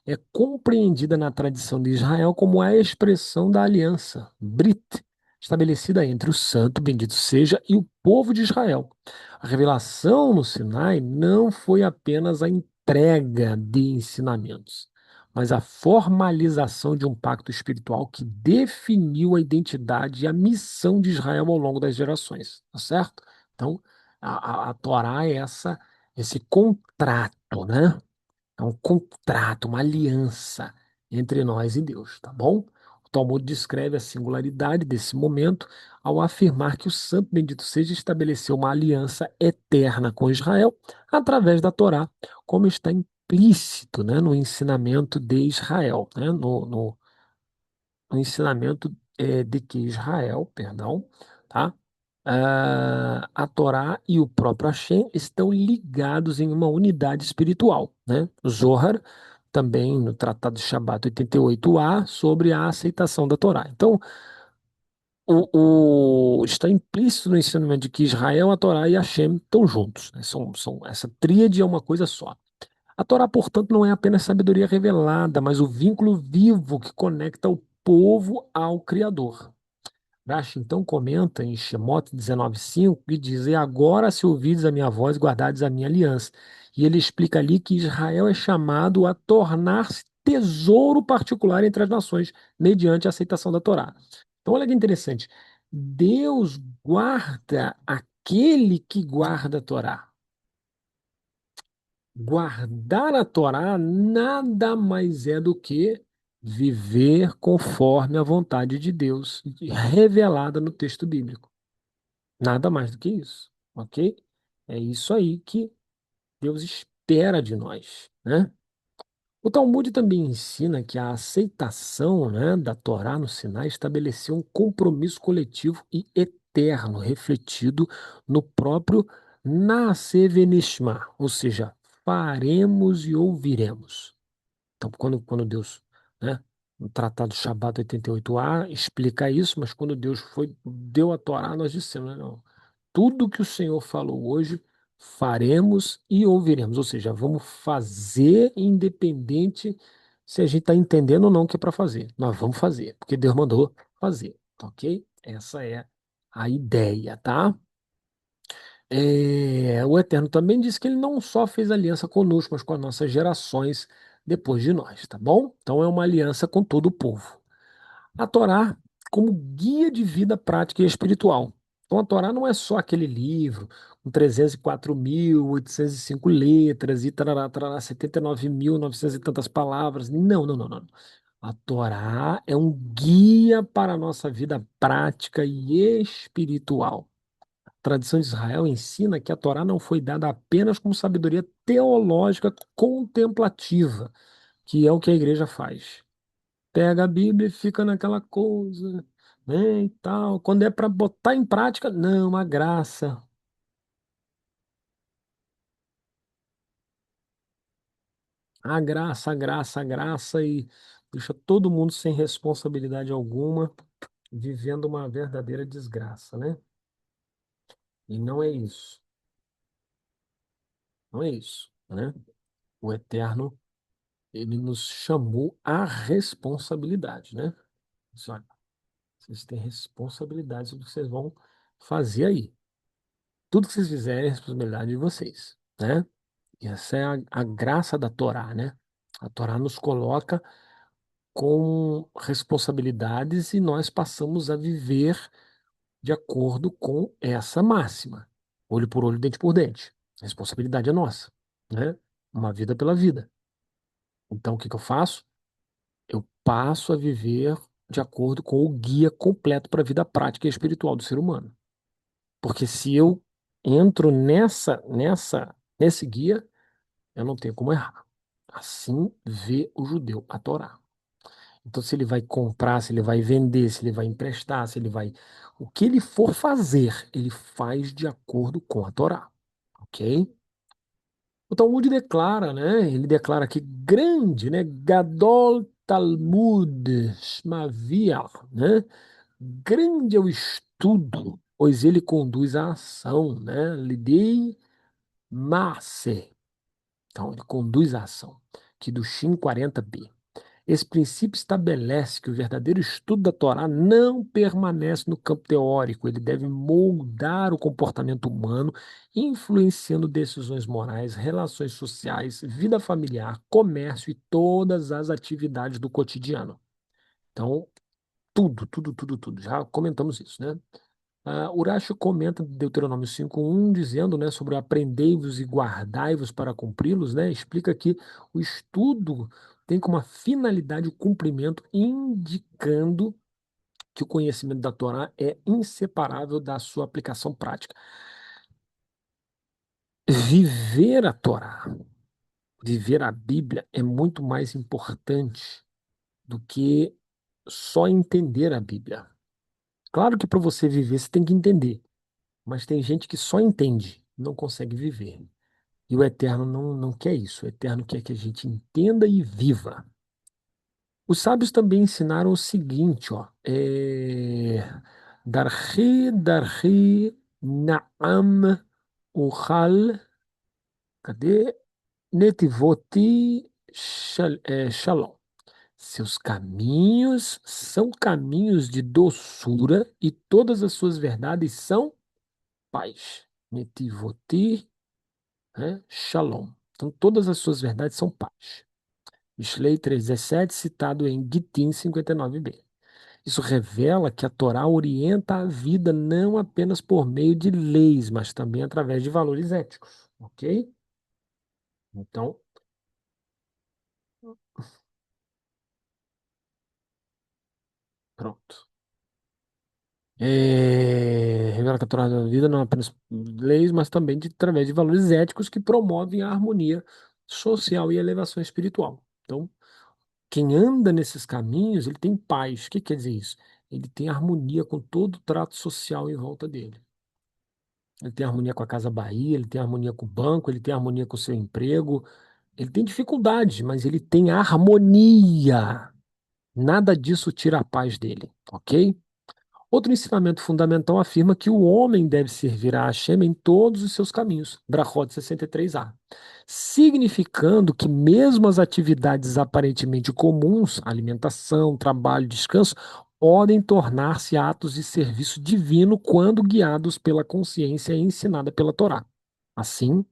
é compreendida na tradição de Israel como a expressão da aliança, Brit, estabelecida entre o santo, bendito seja, e o povo de Israel. A revelação no Sinai não foi apenas a entrega de ensinamentos, mas a formalização de um pacto espiritual que definiu a identidade e a missão de Israel ao longo das gerações, tá certo? Então, a Torá é esse contrato, né? É um contrato, uma aliança entre nós e Deus, tá bom? O Talmud descreve a singularidade desse momento ao afirmar que o Santo Bendito seja estabeleceu uma aliança eterna com Israel através da Torá, como está implícito, né, no ensinamento de Israel, né, no ensinamento de que Israel, perdão, tá? A Torá e o próprio Hashem estão ligados em uma unidade espiritual, né? O Zohar, também no Tratado de Shabat 88a, sobre a aceitação da Torá. Então, está implícito no ensinamento de que Israel, a Torá e Hashem estão juntos, né? Essa tríade é uma coisa só. A Torá, portanto, não é apenas sabedoria revelada, mas o vínculo vivo que conecta o povo ao Criador. Rashi então comenta em Shemot 19:5 e diz: E agora, se ouvides a minha voz, guardardes a minha aliança. E ele explica ali que Israel é chamado a tornar-se tesouro particular entre as nações, mediante a aceitação da Torá. Então, olha que interessante. Deus guarda aquele que guarda a Torá. Guardar a Torá nada mais é do que viver conforme a vontade de Deus, revelada no texto bíblico. Nada mais do que isso, ok? É isso aí que Deus espera de nós, né? O Talmud também ensina que a aceitação, né, da Torá no Sinai estabeleceu um compromisso coletivo e eterno, refletido no próprio Naaseh Venishma, ou seja, faremos e ouviremos. Então, quando Deus, né, no Tratado Shabat 88a explica isso, mas quando Deus deu a Torá, nós dissemos, né, não, tudo que o Senhor falou hoje, faremos e ouviremos. Ou seja, vamos fazer independente se a gente está entendendo ou não o que é para fazer. Nós vamos fazer, porque Deus mandou fazer, tá ok? Essa é a ideia, tá? O Eterno também disse que ele não só fez aliança conosco, mas com as nossas gerações depois de nós, tá bom? Então é uma aliança com todo o povo. A Torá como guia de vida prática e espiritual. Então, a Torá não é só aquele livro com 304.805 letras e tarará, tarará, 79.900 e tantas palavras. Não, não, não, não. A Torá é um guia para a nossa vida prática e espiritual. A tradição de Israel ensina que a Torá não foi dada apenas como sabedoria teológica contemplativa, que é o que a igreja faz. Pega a Bíblia e fica naquela coisa, né, e tal. Quando é para botar em prática, não, a graça. A graça, a graça, a graça e deixa todo mundo sem responsabilidade alguma, vivendo uma verdadeira desgraça, né? E não é isso, não é isso, né? O Eterno, ele nos chamou à responsabilidade, né? Disse, olha, vocês têm responsabilidade do que vocês vão fazer aí. Tudo que vocês fizerem é responsabilidade de vocês, né? E essa é a graça da Torá, né? A Torá nos coloca com responsabilidades e nós passamos a viver de acordo com essa máxima. Olho por olho, dente por dente. A responsabilidade é nossa, né? Uma vida pela vida. Então, o que que eu faço? Eu passo a viver de acordo com o guia completo para a vida prática e espiritual do ser humano. Porque se eu entro nesse guia, eu não tenho como errar. Assim vê o judeu a Torá. Então, se ele vai comprar, se ele vai vender, se ele vai emprestar, se ele vai. O que ele for fazer, ele faz de acordo com a Torá. Ok? O Talmud declara, né? Ele declara que grande, né? Gadol Talmud Shmavia, né? Grande é o estudo, pois ele conduz à ação, né? Lidei Maase. Então, ele conduz à ação. Que do Shin 40b. Esse princípio estabelece que o verdadeiro estudo da Torá não permanece no campo teórico, ele deve moldar o comportamento humano, influenciando decisões morais, relações sociais, vida familiar, comércio e todas as atividades do cotidiano. Então, tudo, tudo, tudo, tudo. Já comentamos isso, né? Urashi comenta Deuteronômio 5:1 dizendo, né, sobre aprendei-vos e guardai-vos para cumpri-los, né? Explica que o estudo tem como finalidade o cumprimento, indicando que o conhecimento da Torá é inseparável da sua aplicação prática. Viver a Torá, viver a Bíblia é muito mais importante do que só entender a Bíblia. Claro que para você viver você tem que entender, mas tem gente que só entende, não consegue viver. E o Eterno não quer isso. O Eterno quer que a gente entenda e viva. Os sábios também ensinaram o seguinte, ó. Darhi Na'am Uchal, cadê? Netivoti Shalom. Seus caminhos são caminhos de doçura e todas as suas verdades são paz. Netivoti, né? Shalom. Então, todas as suas verdades são paz. Mishlei 3:17, citado em Gitin 59b. Isso revela que a Torá orienta a vida não apenas por meio de leis, mas também através de valores éticos, ok? Então, pronto. Revela que a Torá da vida não é apenas leis, mas também através de valores éticos que promovem a harmonia social e a elevação espiritual. Então, quem anda nesses caminhos, ele tem paz. O que quer dizer isso? Ele tem harmonia com todo o trato social em volta dele. Ele tem harmonia com a Casa Bahia, ele tem harmonia com o banco, ele tem harmonia com o seu emprego. Ele tem dificuldades, mas ele tem harmonia. Nada disso tira a paz dele, ok? Outro ensinamento fundamental afirma que o homem deve servir a Hashem em todos os seus caminhos. Brachot 63a. Significando que mesmo as atividades aparentemente comuns, alimentação, trabalho, descanso, podem tornar-se atos de serviço divino quando guiados pela consciência ensinada pela Torá. Assim,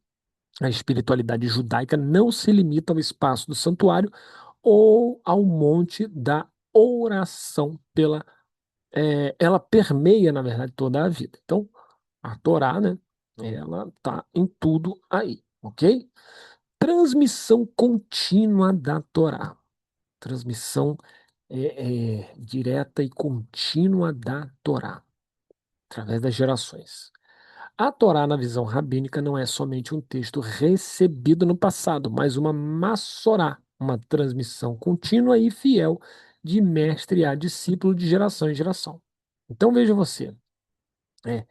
a espiritualidade judaica não se limita ao espaço do santuário ou ao monte da oração pela ela permeia, na verdade, toda a vida. Então, a Torá, né? Ela tá em tudo aí, ok? Transmissão contínua da Torá. Transmissão direta e contínua da Torá, através das gerações. A Torá, na visão rabínica, não é somente um texto recebido no passado, mas uma massorá, uma transmissão contínua e fiel de mestre a discípulo de geração em geração. Então veja você, é,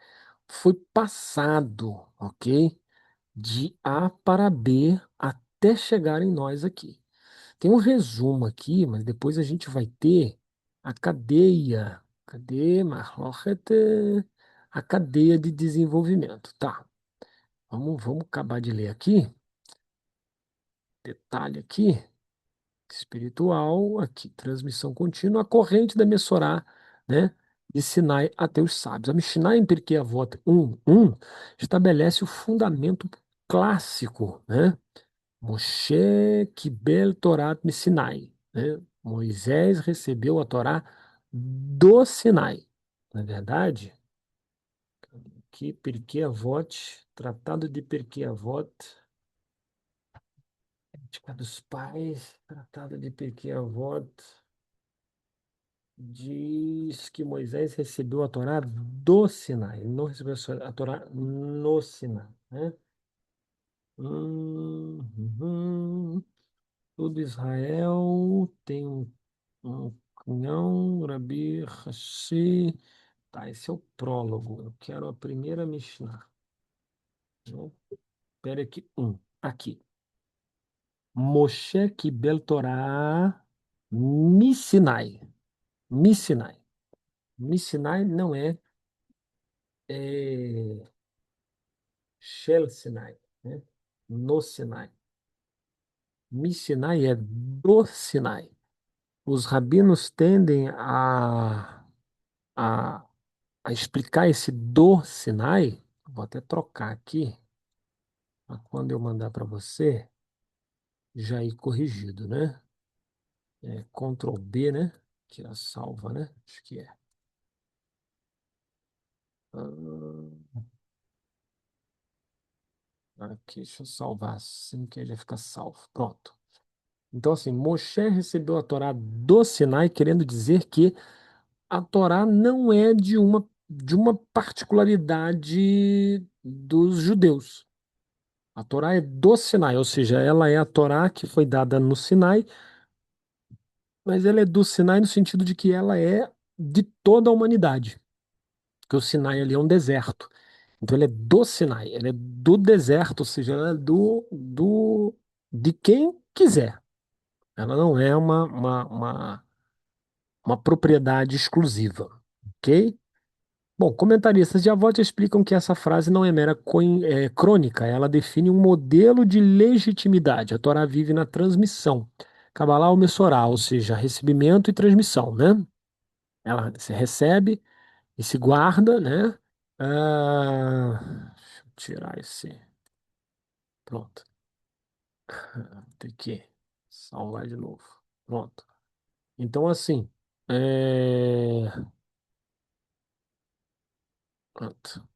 foi passado, ok, de A para B até chegar em nós aqui. Tem um resumo aqui, mas depois a gente vai ter a cadeia. Cadê, Marlohet? A cadeia de desenvolvimento. Tá, vamos acabar de ler aqui. Detalhe aqui. Espiritual, aqui, transmissão contínua, a corrente da Messorá, né? De Sinai até os sábios. A Mishnah em Pirkei Avot 1:1 estabelece o fundamento clássico, né? Moshe Kibel Torat Sinai, né? Moisés recebeu a Torá do Sinai. Na verdade, aqui Pirkei Avot, Tratado de Pirkei Avot, Ética dos Pais, Tratado de Pirkei Avot, diz que Moisés recebeu a Torá do Sinai, ele não recebeu a Torá no Sinai, né? Uhum. Todo Israel tem um cunhão, Rabi Hashi. Tá, esse é o prólogo. Eu quero a primeira Mishnah. Né? Espera aqui, aqui. Moshe Kibel Torá Missinai. Missinai. Missinai não é Shel Sinai, né? No Sinai. Missinai é do Sinai. Os rabinos tendem a, a explicar esse do Sinai. Vou até trocar aqui, para quando eu mandar para você, já ir corrigido, né? Ctrl B, né? Que é a salva, né? Acho que é. Ah, aqui, deixa eu salvar assim que ele já fica salvo. Pronto. Então, assim, Moshe recebeu a Torá do Sinai, querendo dizer que a Torá não é de uma particularidade dos judeus. A Torá é do Sinai, ou seja, ela é a Torá que foi dada no Sinai, mas ela é do Sinai no sentido de que ela é de toda a humanidade, porque o Sinai ali é um deserto. Então ele é do Sinai, ele é do deserto, ou seja, ela é de quem quiser. Ela não é uma propriedade exclusiva, ok? Bom, comentaristas de Avot explicam que essa frase não é mera crônica, ela define um modelo de legitimidade. A Torá vive na transmissão. Kabbalah ou Messorá, ou seja, recebimento e transmissão, né? Ela se recebe e se guarda, né? Deixa eu tirar esse. Pronto. Tem que salvar de novo. Pronto. Então, assim, pronto.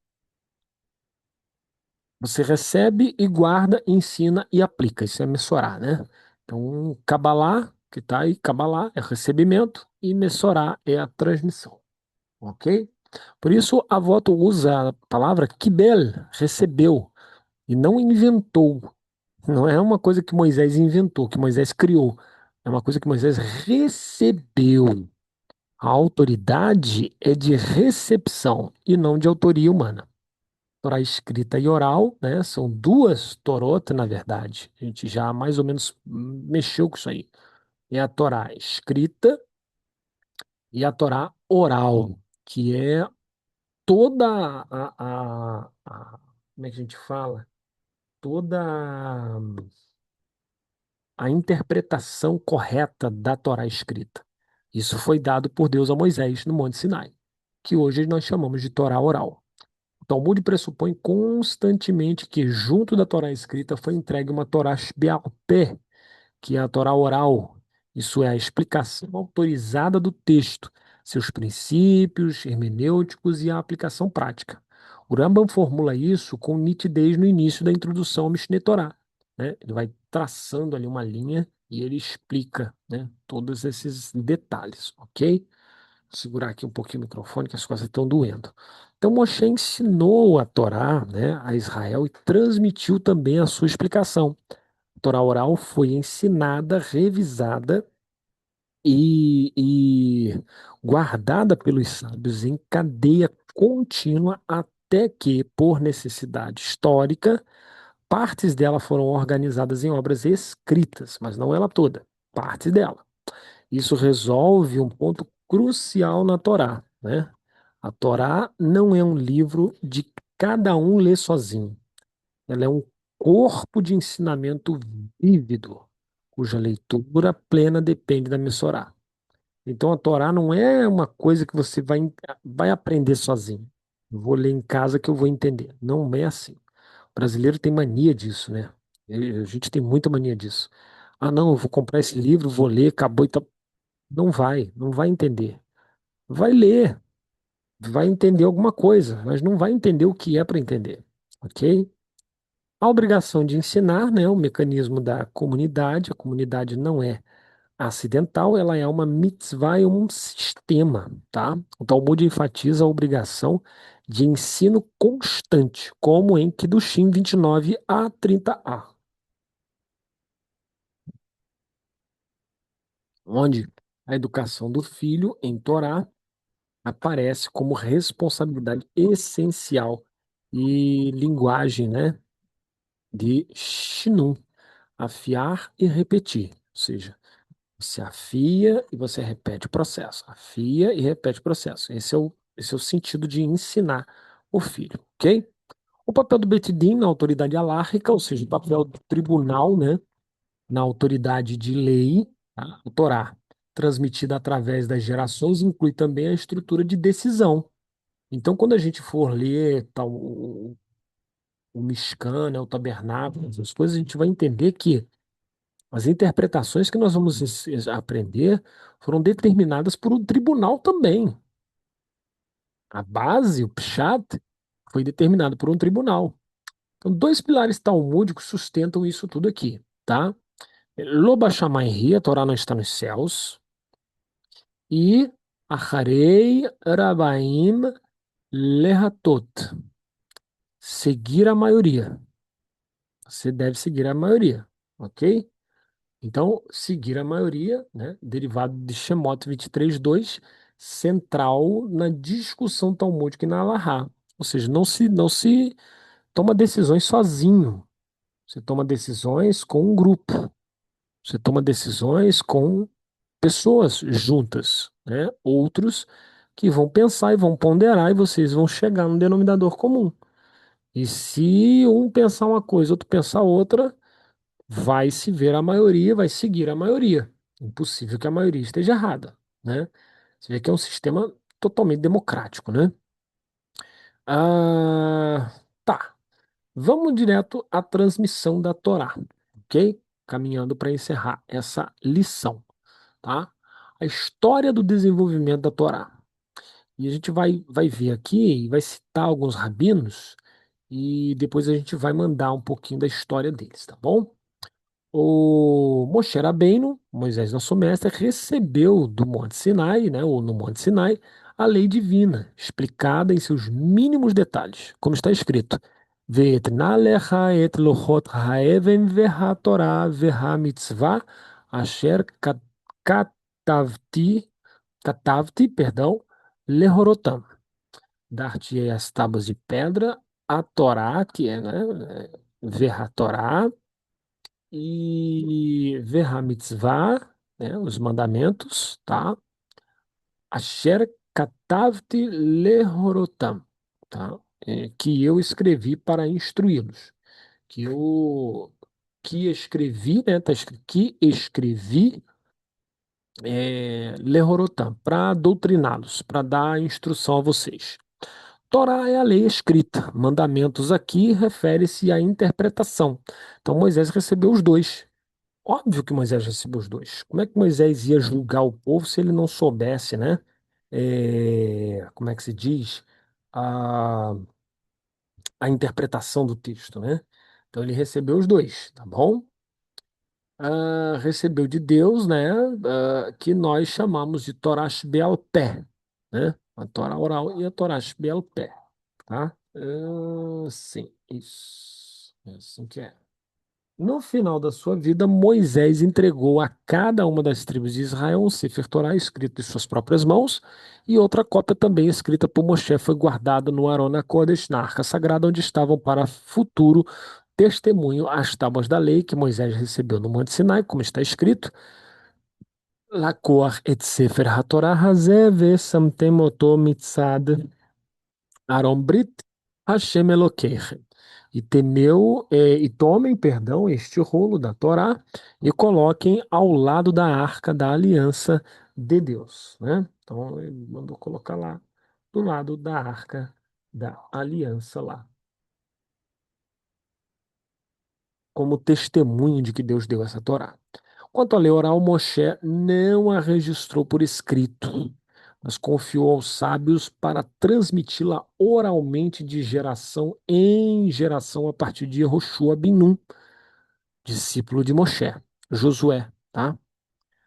Você recebe e guarda, ensina e aplica. Isso é mensurar, né? Então, Kabbalah, que está aí, Kabbalah é recebimento e mensurar é a transmissão, ok? Por isso, a Voto usa a palavra kibel, recebeu, e não inventou. Não é uma coisa que Moisés inventou, que Moisés criou. É uma coisa que Moisés recebeu. A autoridade é de recepção e não de autoria humana. Torá escrita e oral, né? São duas Torot, na verdade. A gente já mais ou menos mexeu com isso aí. É a Torá escrita e a Torá oral, que é toda como é que a gente fala? Toda a interpretação correta da Torá escrita. Isso foi dado por Deus a Moisés no Monte Sinai, que hoje nós chamamos de Torá oral. O Talmud pressupõe constantemente que, junto da Torá escrita, foi entregue uma Torá Shebe'al Pé, que é a Torá oral. Isso é a explicação autorizada do texto, seus princípios hermenêuticos e a aplicação prática. O Rambam formula isso com nitidez no início da introdução ao Mishneh Torah, né? Ele vai traçando ali uma linha e ele explica, né, todos esses detalhes, ok? Vou segurar aqui um pouquinho o microfone, que as coisas estão doendo. Então, Moshe ensinou a Torá, né, a Israel e transmitiu também a sua explicação. A Torá oral foi ensinada, revisada e guardada pelos sábios em cadeia contínua até que, por necessidade histórica, partes dela foram organizadas em obras escritas, mas não ela toda, partes dela. Isso resolve um ponto crucial na Torá, né? A Torá não é um livro de cada um ler sozinho. Ela é um corpo de ensinamento vívido, cuja leitura plena depende da Messorá. Então a Torá não é uma coisa que você vai aprender sozinho. Eu vou ler em casa que eu vou entender. Não é assim. O brasileiro tem mania disso, né? A gente tem muita mania disso. Ah, não, eu vou comprar esse livro, vou ler, acabou e tal. Não vai entender. Vai ler, vai entender alguma coisa, mas não vai entender o que é para entender, ok? A obrigação de ensinar, né, o mecanismo da comunidade, a comunidade não é acidental, ela é uma mitzvah, é um sistema, tá? O Talmud enfatiza a obrigação de ensino constante, como em Kedushim 29 a 30a, onde a educação do filho em Torá aparece como responsabilidade essencial e linguagem, né, de Shinun, afiar e repetir, ou seja, você afia e você repete o processo. Afia e repete o processo. Esse é o sentido de ensinar o filho, ok? O papel do Beit Din na autoridade alárrica, ou seja, o papel do tribunal, né, na autoridade de lei, tá? O Torá, transmitida através das gerações, inclui também a estrutura de decisão. Então, quando a gente for ler tal, o Mishkan, né, o tabernáculo, essas coisas, a gente vai entender que as interpretações que nós vamos aprender foram determinadas por um tribunal também. A base, o Pshat, foi determinado por um tribunal. Então, dois pilares talmúdicos sustentam isso tudo aqui, tá? Loba Shammai, a Torá não está nos céus, e Acharei Rabaim Lehatot, seguir a maioria. Você deve seguir a maioria, ok? Então, seguir a maioria, né, derivado de Shemot 23:2, central na discussão talmúdica e na Halahá. Ou seja, não se toma decisões sozinho. Você toma decisões com um grupo. Você toma decisões com pessoas juntas, né? Outros que vão pensar e vão ponderar e vocês vão chegar num denominador comum. E se um pensar uma coisa, outro pensar outra, vai se ver a maioria, vai seguir a maioria. Impossível que a maioria esteja errada, né? Você vê que é um sistema totalmente democrático, né? Tá. Vamos direto à transmissão da Torá, ok? Caminhando para encerrar essa lição, tá? A história do desenvolvimento da Torá. E a gente vai ver aqui e vai citar alguns rabinos e depois a gente vai mandar um pouquinho da história deles, tá bom? O Moshe Rabbeinu, Moisés, nosso mestre, recebeu do Monte Sinai, né, ou no Monte Sinai, a lei divina, explicada em seus mínimos detalhes, como está escrito: Ve'etna lecha et lochot ha'even ve'hatorah ve'hamitzvah asher katavti, perdão, lehorotam. Dar-te-ei as tábuas de pedra, a Torá, que é, né, ve'hatorah, e ver a mitzvah, né, os mandamentos, tá? Asher katavti lehorotam, tá? Que eu escrevi para instruí-los. Que eu que escrevi, né? Tá escrito que escrevi lehorotam, para doutriná-los, para dar instrução a vocês. Torá é a lei escrita. Mandamentos aqui refere-se à interpretação. Então Moisés recebeu os dois. Óbvio que Moisés recebeu os dois. Como é que Moisés ia julgar o povo se ele não soubesse, né? como é que se diz? A, a interpretação do texto, né? Então ele recebeu os dois, tá bom? Recebeu de Deus, né? Que nós chamamos de Torá Shbe'al Pé, né? A Torá oral e a Torá Shbe'al Pé, tá? Sim, isso. É assim que é. No final da sua vida, Moisés entregou a cada uma das tribos de Israel um Sefer Torá escrito em suas próprias mãos, e outra cópia também escrita por Moshe foi guardada no Arona Kodesh, na Arca Sagrada, onde estavam para futuro testemunho as tábuas da lei que Moisés recebeu no Monte Sinai, como está escrito: Lakoach et Sefer HaTorah hazeh ve'samtem oto mitzad Aaron Brit Hashem Elokeichem. E e tomem, perdão, este rolo da Torá e coloquem ao lado da arca da aliança de Deus, né? Então ele mandou colocar lá do lado da arca da aliança lá, como testemunho de que Deus deu essa Torá. Quanto à lei oral, Moshe não a registrou por escrito, mas confiou aos sábios para transmiti-la oralmente de geração em geração a partir de Yehoshua bin Nun, discípulo de Moshe, Josué, tá?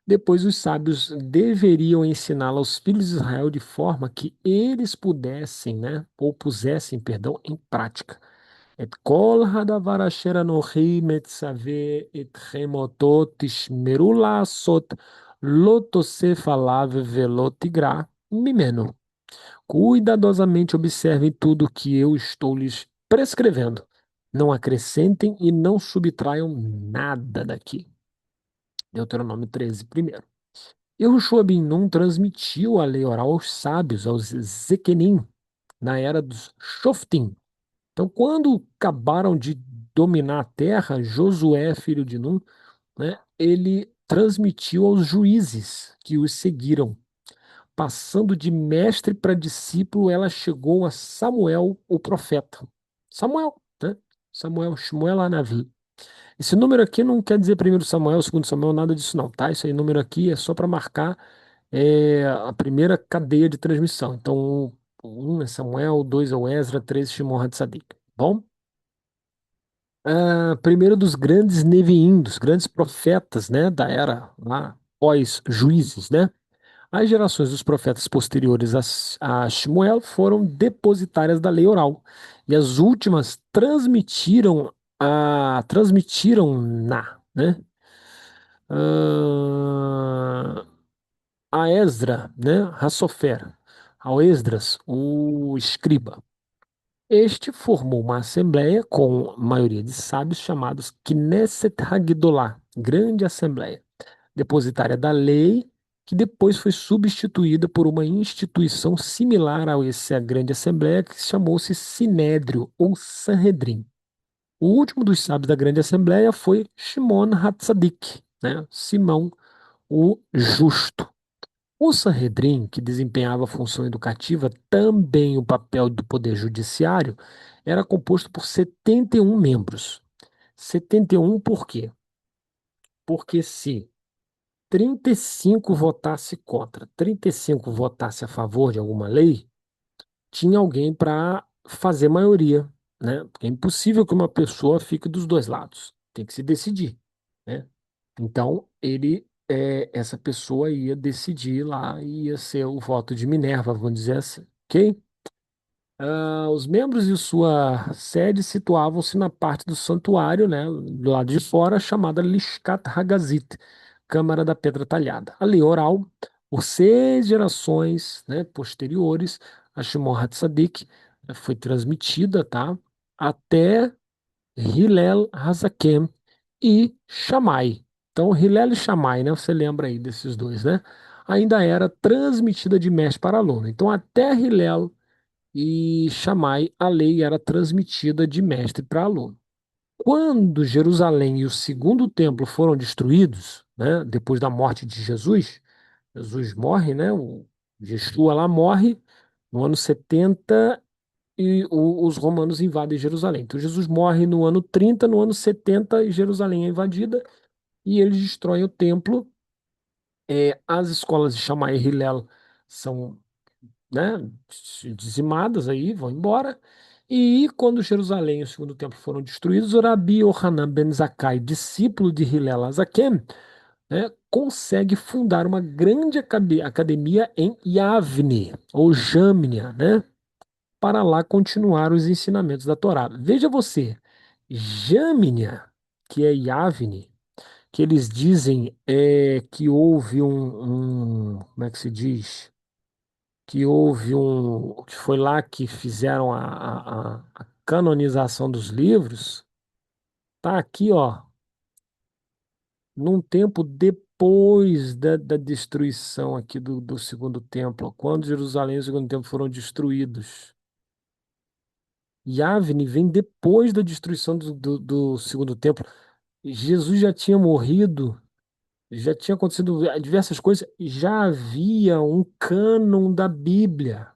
Depois os sábios deveriam ensiná-la aos filhos de Israel de forma que eles pudessem, né, ou pusessem, perdão, em prática. Et kol hadavar asher anochi metzave etchem oto tishmeru לעשות, לא תוסף עליו ולא תגרע ממנו. Cuidadosamente observem tudo o que eu estou lhes prescrevendo. Não acrescentem e não subtraiam nada daqui. Deuteronômio 13, primeiro. Yehoshua bin Nun transmitiu a lei oral aos sábios, aos Zequenim, na era dos Shoftim. Então, quando acabaram de dominar a terra, Josué, filho de Nun, né, ele transmitiu aos juízes que os seguiram. Passando de mestre para discípulo, ela chegou a Samuel, o profeta. Samuel, né? Samuel, Shmuel Anavi. Esse número aqui não quer dizer primeiro Samuel, segundo Samuel, nada disso não, tá? Esse aí, número aqui é só para marcar a primeira cadeia de transmissão. Então, um é Samuel, dois é o Ezra, três Shimon Hatzadik. Bom? Primeiro dos grandes Neviim, dos grandes profetas, né, da era lá pós-juízes, né? As gerações dos profetas posteriores a Shmuel foram depositárias da lei oral, e as últimas transmitiram né? Ah, a Esdra, né? Hassofer, ao Esdras, o escriba. Este formou uma assembleia com maioria de sábios chamados Knesset Hagdolah, Grande Assembleia, depositária da lei, que depois foi substituída por uma instituição similar a essa Grande Assembleia, que chamou-se Sinédrio ou Sanhedrin. O último dos sábios da Grande Assembleia foi Shimon Hatzadik, né? Simão o Justo. O Sanhedrin, que desempenhava a função educativa, também o papel do poder judiciário, era composto por 71 membros. 71 por quê? Porque se 35 votasse contra, 35 votasse a favor de alguma lei, tinha alguém para fazer maioria, né? Porque é impossível que uma pessoa fique dos dois lados. Tem que se decidir, né? Então, essa pessoa ia decidir lá, ia ser o voto de Minerva, vamos dizer assim, ok? Os membros de sua sede situavam-se na parte do santuário, né, do lado de fora, chamada Lishkat Hagazit, Câmara da Pedra Talhada. A lei oral, por 6 gerações, né, posteriores a Shimon Hatzadik, foi transmitida, tá, até Hillel Hazakem e Shammai. Então, Hillel e Shammai, né? Você lembra aí desses dois, né? Ainda era transmitida de mestre para aluno. Então, até Hillel e Shammai, a lei era transmitida de mestre para aluno. Quando Jerusalém e o segundo templo foram destruídos, né? Depois da morte de Jesus, Jesus morre, né? O Yeshua lá morre no ano 70 e os romanos invadem Jerusalém. Então Jesus morre no ano 30, no ano 70 Jerusalém é invadida e eles destroem o templo. As escolas de Shammai e Hillel são né, dizimadas aí, vão embora. E quando Jerusalém e o segundo templo foram destruídos, o Rabi Yohanan ben Zakkai, discípulo de Hillel HaZaken, né, consegue fundar uma grande academia em Yavne, ou Jâmnia, né, para lá continuar os ensinamentos da Torá. Veja você, Jâmnia, que é Yavne, que eles dizem que houve como é que se diz? Que foi lá que fizeram a canonização dos livros, tá aqui, ó, num tempo depois da destruição aqui do segundo templo, quando Jerusalém e o segundo templo foram destruídos. Yavne vem depois da destruição do segundo templo. Jesus já tinha morrido, já tinha acontecido diversas coisas, já havia um cânon da Bíblia.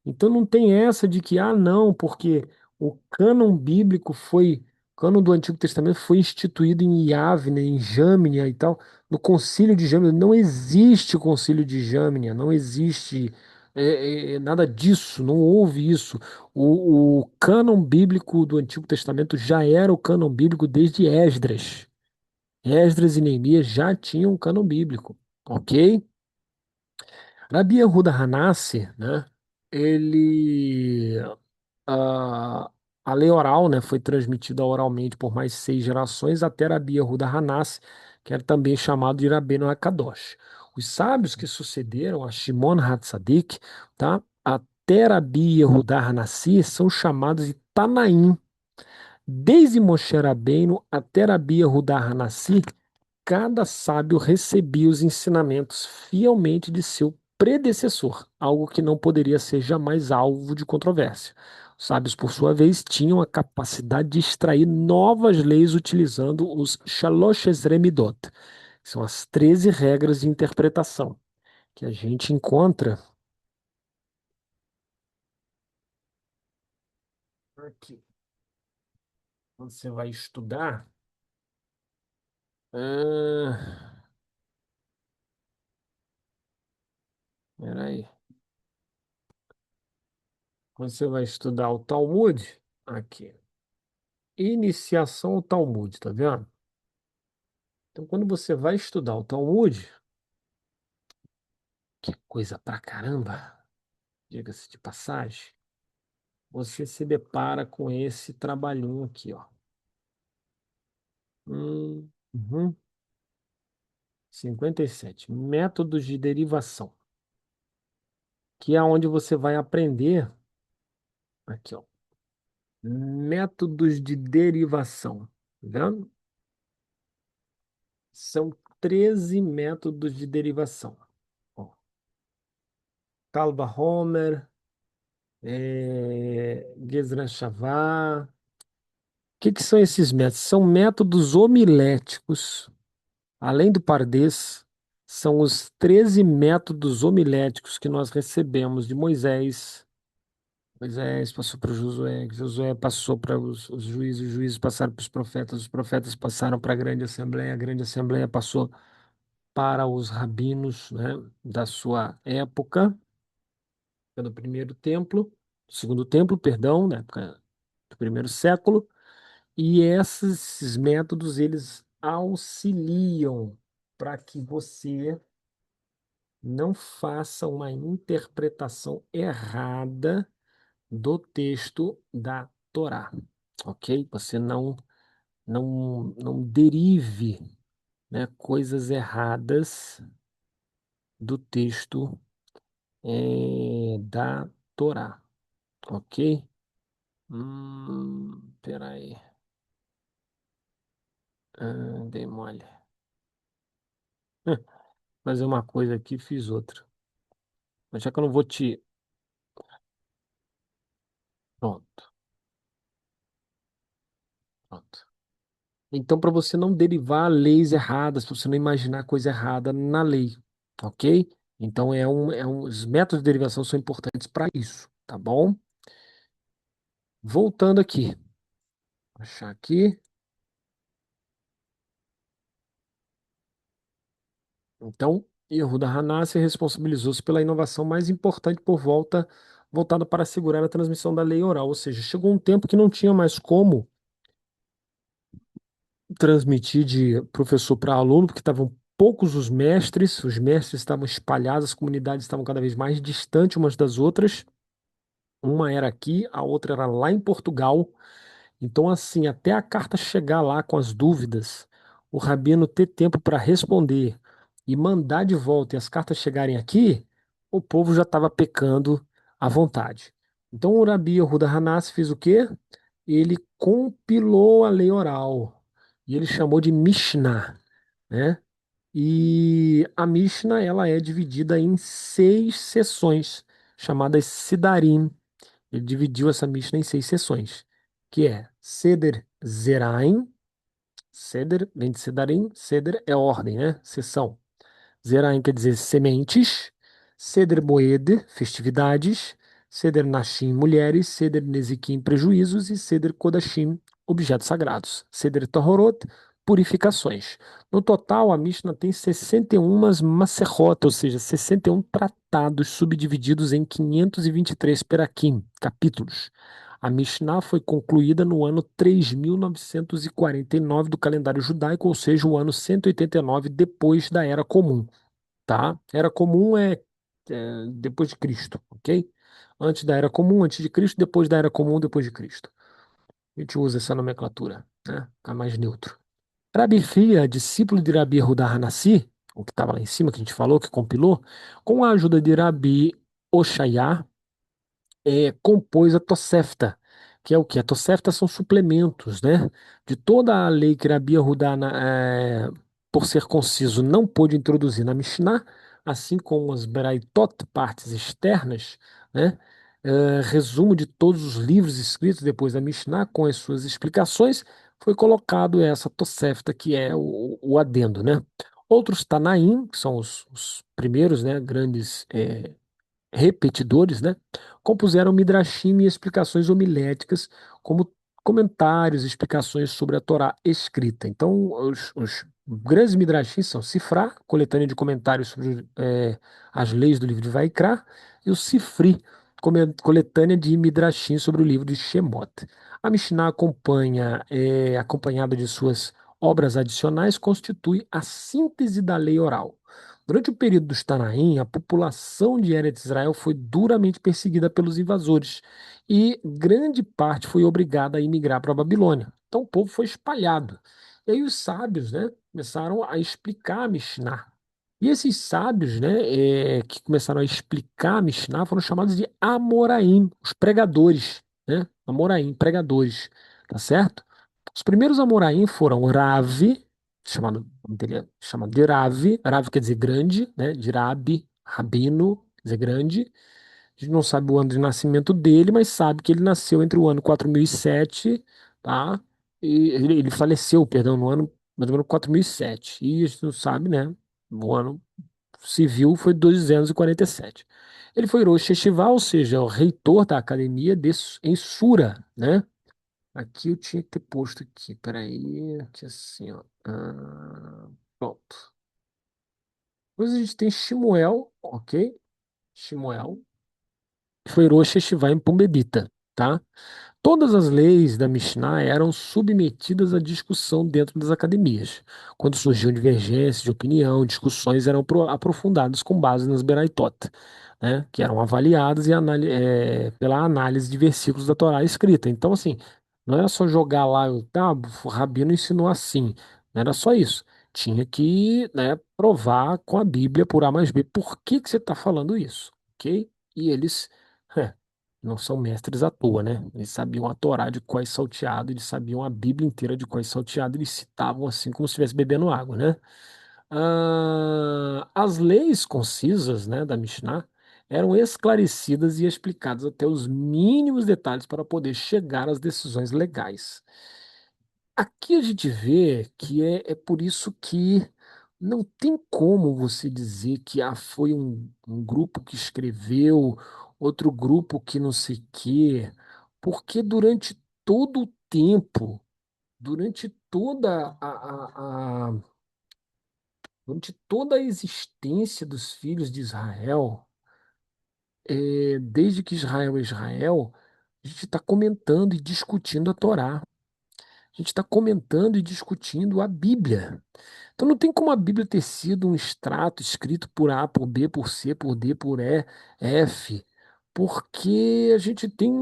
Então não tem essa de que, não, porque o cânon bíblico o cânon do Antigo Testamento foi instituído em Yavne, em Jâmnia e tal, no Concílio de Jâmnia. Não existe Concílio de Jâmnia, não existe nada disso, não houve isso. O cânon bíblico do Antigo Testamento já era o cânon bíblico desde Esdras. Esdras e Neemias já tinham um cânon bíblico, ok? Rabi Yehuda Hanassi, né? Ele a, a lei oral, né, foi transmitida oralmente por mais 6 gerações até Rabi Yehuda Hanassi, que era também chamado de Rabbeinu HaKadosh. Os sábios que sucederam a Shimon HaTzadik, tá, até Rabi Yehuda Hanassi são chamados de Tanaim. Desde Moshe Rabbeinu até Rabi Yehuda Hanassi, cada sábio recebia os ensinamentos fielmente de seu predecessor, algo que não poderia ser jamais alvo de controvérsia. Os sábios, por sua vez, tinham a capacidade de extrair novas leis utilizando os Shalosh Ezremidot, que são as 13 regras de interpretação, que a gente encontra aqui. Quando você vai estudar. Ah, peraí. Quando você vai estudar o Talmud, aqui. Iniciação ao Talmud, tá vendo? Então, quando você vai estudar o Talmud, que coisa pra caramba, diga-se de passagem, você se depara com esse trabalhinho aqui, ó. Uhum. 57. Métodos de derivação, que é onde você vai aprender, aqui, ó, métodos de derivação, tá vendo? São 13 métodos de derivação. Ó, Kalba-Homer, Gezran Shavá. O que são esses métodos? São métodos homiléticos. Além do Pardês, são os 13 métodos homiléticos que nós recebemos de Moisés. Moisés passou para Josué, Josué passou para os juízes, os juízes passaram para os profetas passaram para a grande assembleia passou para os rabinos, né, da sua época, do primeiro templo, do segundo templo, perdão, na época do primeiro século. E esses métodos eles auxiliam para que você não faça uma interpretação errada do texto da Torá, ok? Você não derive, né, coisas erradas do texto da Torá, ok? Peraí, dei mole. Fazer uma coisa aqui, fiz outra. Mas já que eu não vou te. Pronto, pronto. Então, para você não derivar leis erradas, para você não imaginar coisa errada na lei, ok? Então, os métodos de derivação são importantes para isso, tá bom? Voltando aqui, achar aqui. Então, Yehuda Hanassi responsabilizou-se pela inovação mais importante voltada para assegurar a transmissão da lei oral, ou seja, chegou um tempo que não tinha mais como transmitir de professor para aluno, porque estavam poucos os mestres estavam espalhados, as comunidades estavam cada vez mais distantes umas das outras. Uma era aqui, a outra era lá em Portugal. Então, assim, até a carta chegar lá com as dúvidas, o rabino ter tempo para responder e mandar de volta e as cartas chegarem aqui, o povo já estava pecando à vontade. Então, o Rabi Yehuda Hanassi fez o quê? Ele compilou a lei oral e ele chamou de Mishnah, né? E a Mishnah, ela é dividida em 6 seções, chamadas Sidarim. Ele dividiu essa Mishnah em 6 seções, que é Seder Zeraim. Seder vem de Sedarim, Seder é ordem, né? Seção. Zeraim quer dizer sementes, Seder Moed, festividades, Seder Nashim, mulheres, Seder Nezikim, prejuízos e Seder Kodashim, objetos sagrados. Seder Tahorot, purificações. No total, a Mishnah tem 61 Maserot, ou seja, 61 tratados subdivididos em 523 perakim, capítulos. A Mishnah foi concluída no ano 3949 do calendário judaico, ou seja, o ano 189 depois da Era Comum, tá? Era Comum é depois de Cristo, ok? Antes da Era Comum, antes de Cristo, depois da Era Comum, depois de Cristo. A gente usa essa nomenclatura, né? Tá mais neutro. Rabi Fia, discípulo de Rabi Yehuda Hanassi, o que estava lá em cima, que a gente falou, que compilou, com a ajuda de Rabi Oshaya, compôs a Tosefta, que é o que? A Tosefta são suplementos, né? De toda a lei que Rabi Yehuda, por ser conciso, não pôde introduzir na Mishnah, assim como as Beraitot, partes externas, né? Resumo de todos os livros escritos depois da Mishnah, com as suas explicações, foi colocado essa Tosefta, que é o adendo, né? Outros Tanaim, que são os primeiros, né, grandes repetidores, né, compuseram midrashim e explicações homiléticas, como comentários, explicações sobre a Torá escrita. Então, os grandes midrashim são Sifrá, coletânea de comentários sobre as leis do livro de Vaikra, e o Sifri, coletânea de midrashim sobre o livro de Shemot. A Mishnah acompanhada de suas obras adicionais, constitui a síntese da lei oral. Durante o período dos Tanaim, a população de Eretz Israel foi duramente perseguida pelos invasores e grande parte foi obrigada a emigrar para a Babilônia. Então o povo foi espalhado. E aí os sábios, né, começaram a explicar a Mishnah. E esses sábios, né, que começaram a explicar a Mishnah foram chamados de Amoraim, os pregadores, né? Amoraim, pregadores, tá certo? Os primeiros Amoraim foram Rav, chamado, o nome dele é chamado de Rav. Rav quer dizer grande, né? De Rabi, rabino, quer dizer grande. A gente não sabe o ano de nascimento dele, mas sabe que ele nasceu entre o ano 4007, tá? E ele faleceu, perdão, no ano mais ou menos 4007. E a gente não sabe, né? O ano civil foi 247. Ele foi Rosh Yeshiva, ou seja, o reitor da academia em Sura, né? Aqui eu tinha que ter posto aqui, peraí, aqui assim, ó. Pronto. Depois a gente tem Shimuel, ok? Shimuel, que foi Rosh Yeshiva em Pumbedita, tá? Todas as leis da Mishnah eram submetidas à discussão dentro das academias. Quando surgiam divergências de opinião, discussões eram aprofundadas com base nas Beraitot, né, que eram avaliadas pela análise de versículos da Torá escrita. Então, assim, não era só jogar lá, o Rabino ensinou assim, não era só isso. Tinha que, né, provar com a Bíblia por A mais B por que que você está falando isso, ok? E eles não são mestres à toa, né? Eles sabiam a Torá de cós salteado, eles sabiam a Bíblia inteira de cós salteado, eles citavam assim como se estivesse bebendo água, né? As leis concisas, né, da Mishnah eram esclarecidas e explicadas até os mínimos detalhes para poder chegar às decisões legais. Aqui a gente vê que é por isso que não tem como você dizer que foi um grupo que escreveu, outro grupo que não sei o quê, porque durante todo o tempo, durante toda Durante toda a existência dos filhos de Israel, desde que Israel é Israel, a gente está comentando e discutindo a Torá. A gente está comentando e discutindo a Bíblia. Então não tem como a Bíblia ter sido um extrato escrito por A, por B, por C, por D, por E, F, porque a gente tem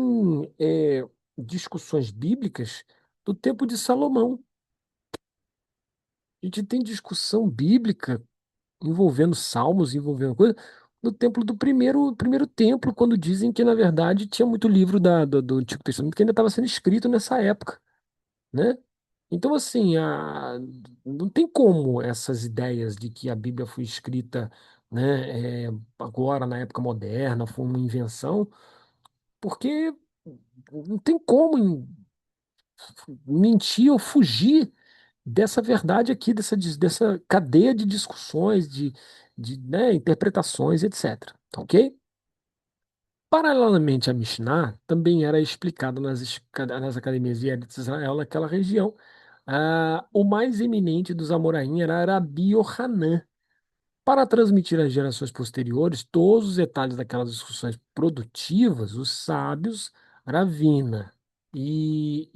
discussões bíblicas do tempo de Salomão. A gente tem discussão bíblica envolvendo salmos, envolvendo coisa, no templo do primeiro templo, quando dizem que, na verdade, tinha muito livro do Antigo Testamento que ainda estava sendo escrito nessa época, né? Então, assim, não tem como essas ideias de que a Bíblia foi escrita, né, agora, na época moderna, foi uma invenção, porque não tem como mentir ou fugir dessa verdade aqui, dessa cadeia de discussões, né, interpretações, etc. Tá ok? Paralelamente à Mishnah, também era explicado nas academias de Eretz Israel, naquela região, o mais eminente dos Amoraim era Rabi Yohanan, para transmitir às gerações posteriores todos os detalhes daquelas discussões produtivas, os sábios Ravina e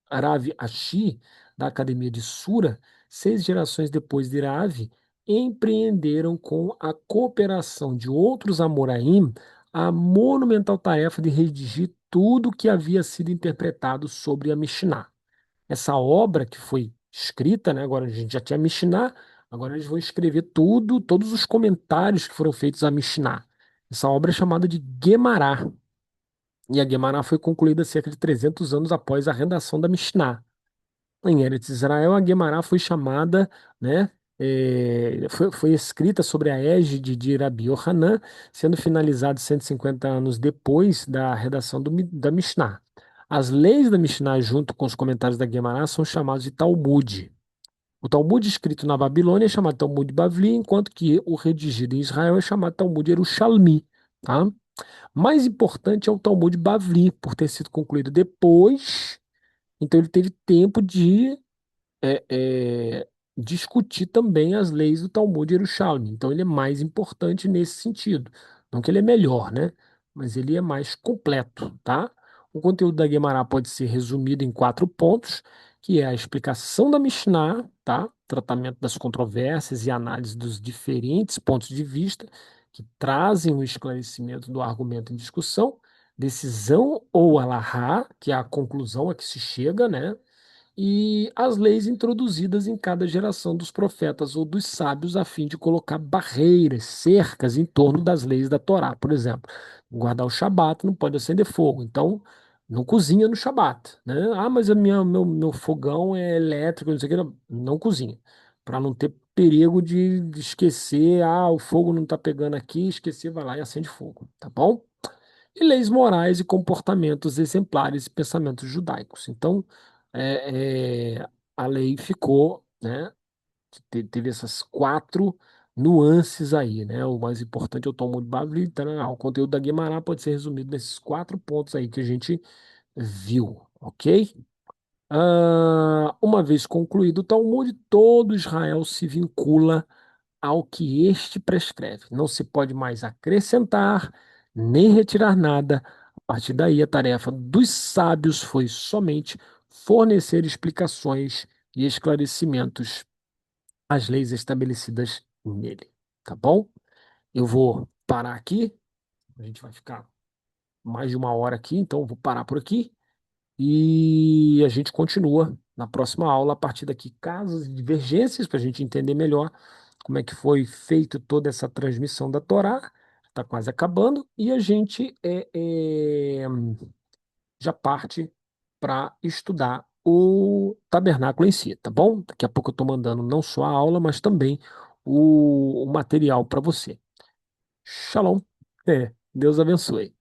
Rav Ashi, da Academia de Sura, 6 gerações depois de Rav, empreenderam com a cooperação de outros Amoraim a monumental tarefa de redigir tudo o que havia sido interpretado sobre a Mishnah. Essa obra que foi escrita, né, agora a gente já tinha Mishnah, agora eles vão escrever tudo, todos os comentários que foram feitos à Mishnah. Essa obra é chamada de Guemará, e a Guemará foi concluída cerca de 300 anos após a redação da Mishnah. Em Eretz Israel, a Guemará foi chamada, né, foi escrita sobre a égide de Rabi Yohanan, sendo finalizada 150 anos depois da redação da Mishnah. As leis da Mishnah, junto com os comentários da Guemará, são chamados de Talmud. O Talmud escrito na Babilônia é chamado Talmud Bavli, enquanto que o redigido em Israel é chamado Talmud Yerushalmi, tá? Mais importante é o Talmud Bavli, por ter sido concluído depois, então ele teve tempo de é, é, discutir também as leis do Talmud Yerushalmi. Então ele é mais importante nesse sentido. Não que ele é melhor, né? Mas ele é mais completo, tá? O conteúdo da Guemará pode ser resumido em 4 pontos, que é a explicação da Mishnah, tá? Tratamento das controvérsias e análise dos diferentes pontos de vista que trazem o esclarecimento do argumento em discussão, decisão ou alahá, que é a conclusão a que se chega, né? E as leis introduzidas em cada geração dos profetas ou dos sábios a fim de colocar barreiras, cercas em torno das leis da Torá. Por exemplo, guardar o Shabat não pode acender fogo, então não cozinha no Shabat, né? Ah, mas meu fogão é elétrico, não sei o que, não cozinha, para não ter perigo de esquecer, o fogo não está pegando aqui, esquecer, vai lá e acende fogo, tá bom? E leis morais e comportamentos exemplares e pensamentos judaicos. Então, a lei ficou, né? Teve essas 4 nuances aí, né? O mais importante é o Talmud Bavli, então, o conteúdo da Guemará pode ser resumido nesses 4 pontos aí que a gente viu, ok? Uma vez concluído o Talmud, todo Israel se vincula ao que este prescreve. Não se pode mais acrescentar nem retirar nada. A partir daí, a tarefa dos sábios foi somente fornecer explicações e esclarecimentos às leis estabelecidas nele. Tá bom? Eu vou parar aqui. A gente vai ficar mais de uma hora aqui, então eu vou parar por aqui. E a gente continua na próxima aula a partir daqui, casos e divergências, para a gente entender melhor como é que foi feito toda essa transmissão da Torá. Está quase acabando, e a gente já parte para estudar o tabernáculo em si, tá bom? Daqui a pouco eu estou mandando não só a aula, mas também o material para você. Shalom. Deus abençoe.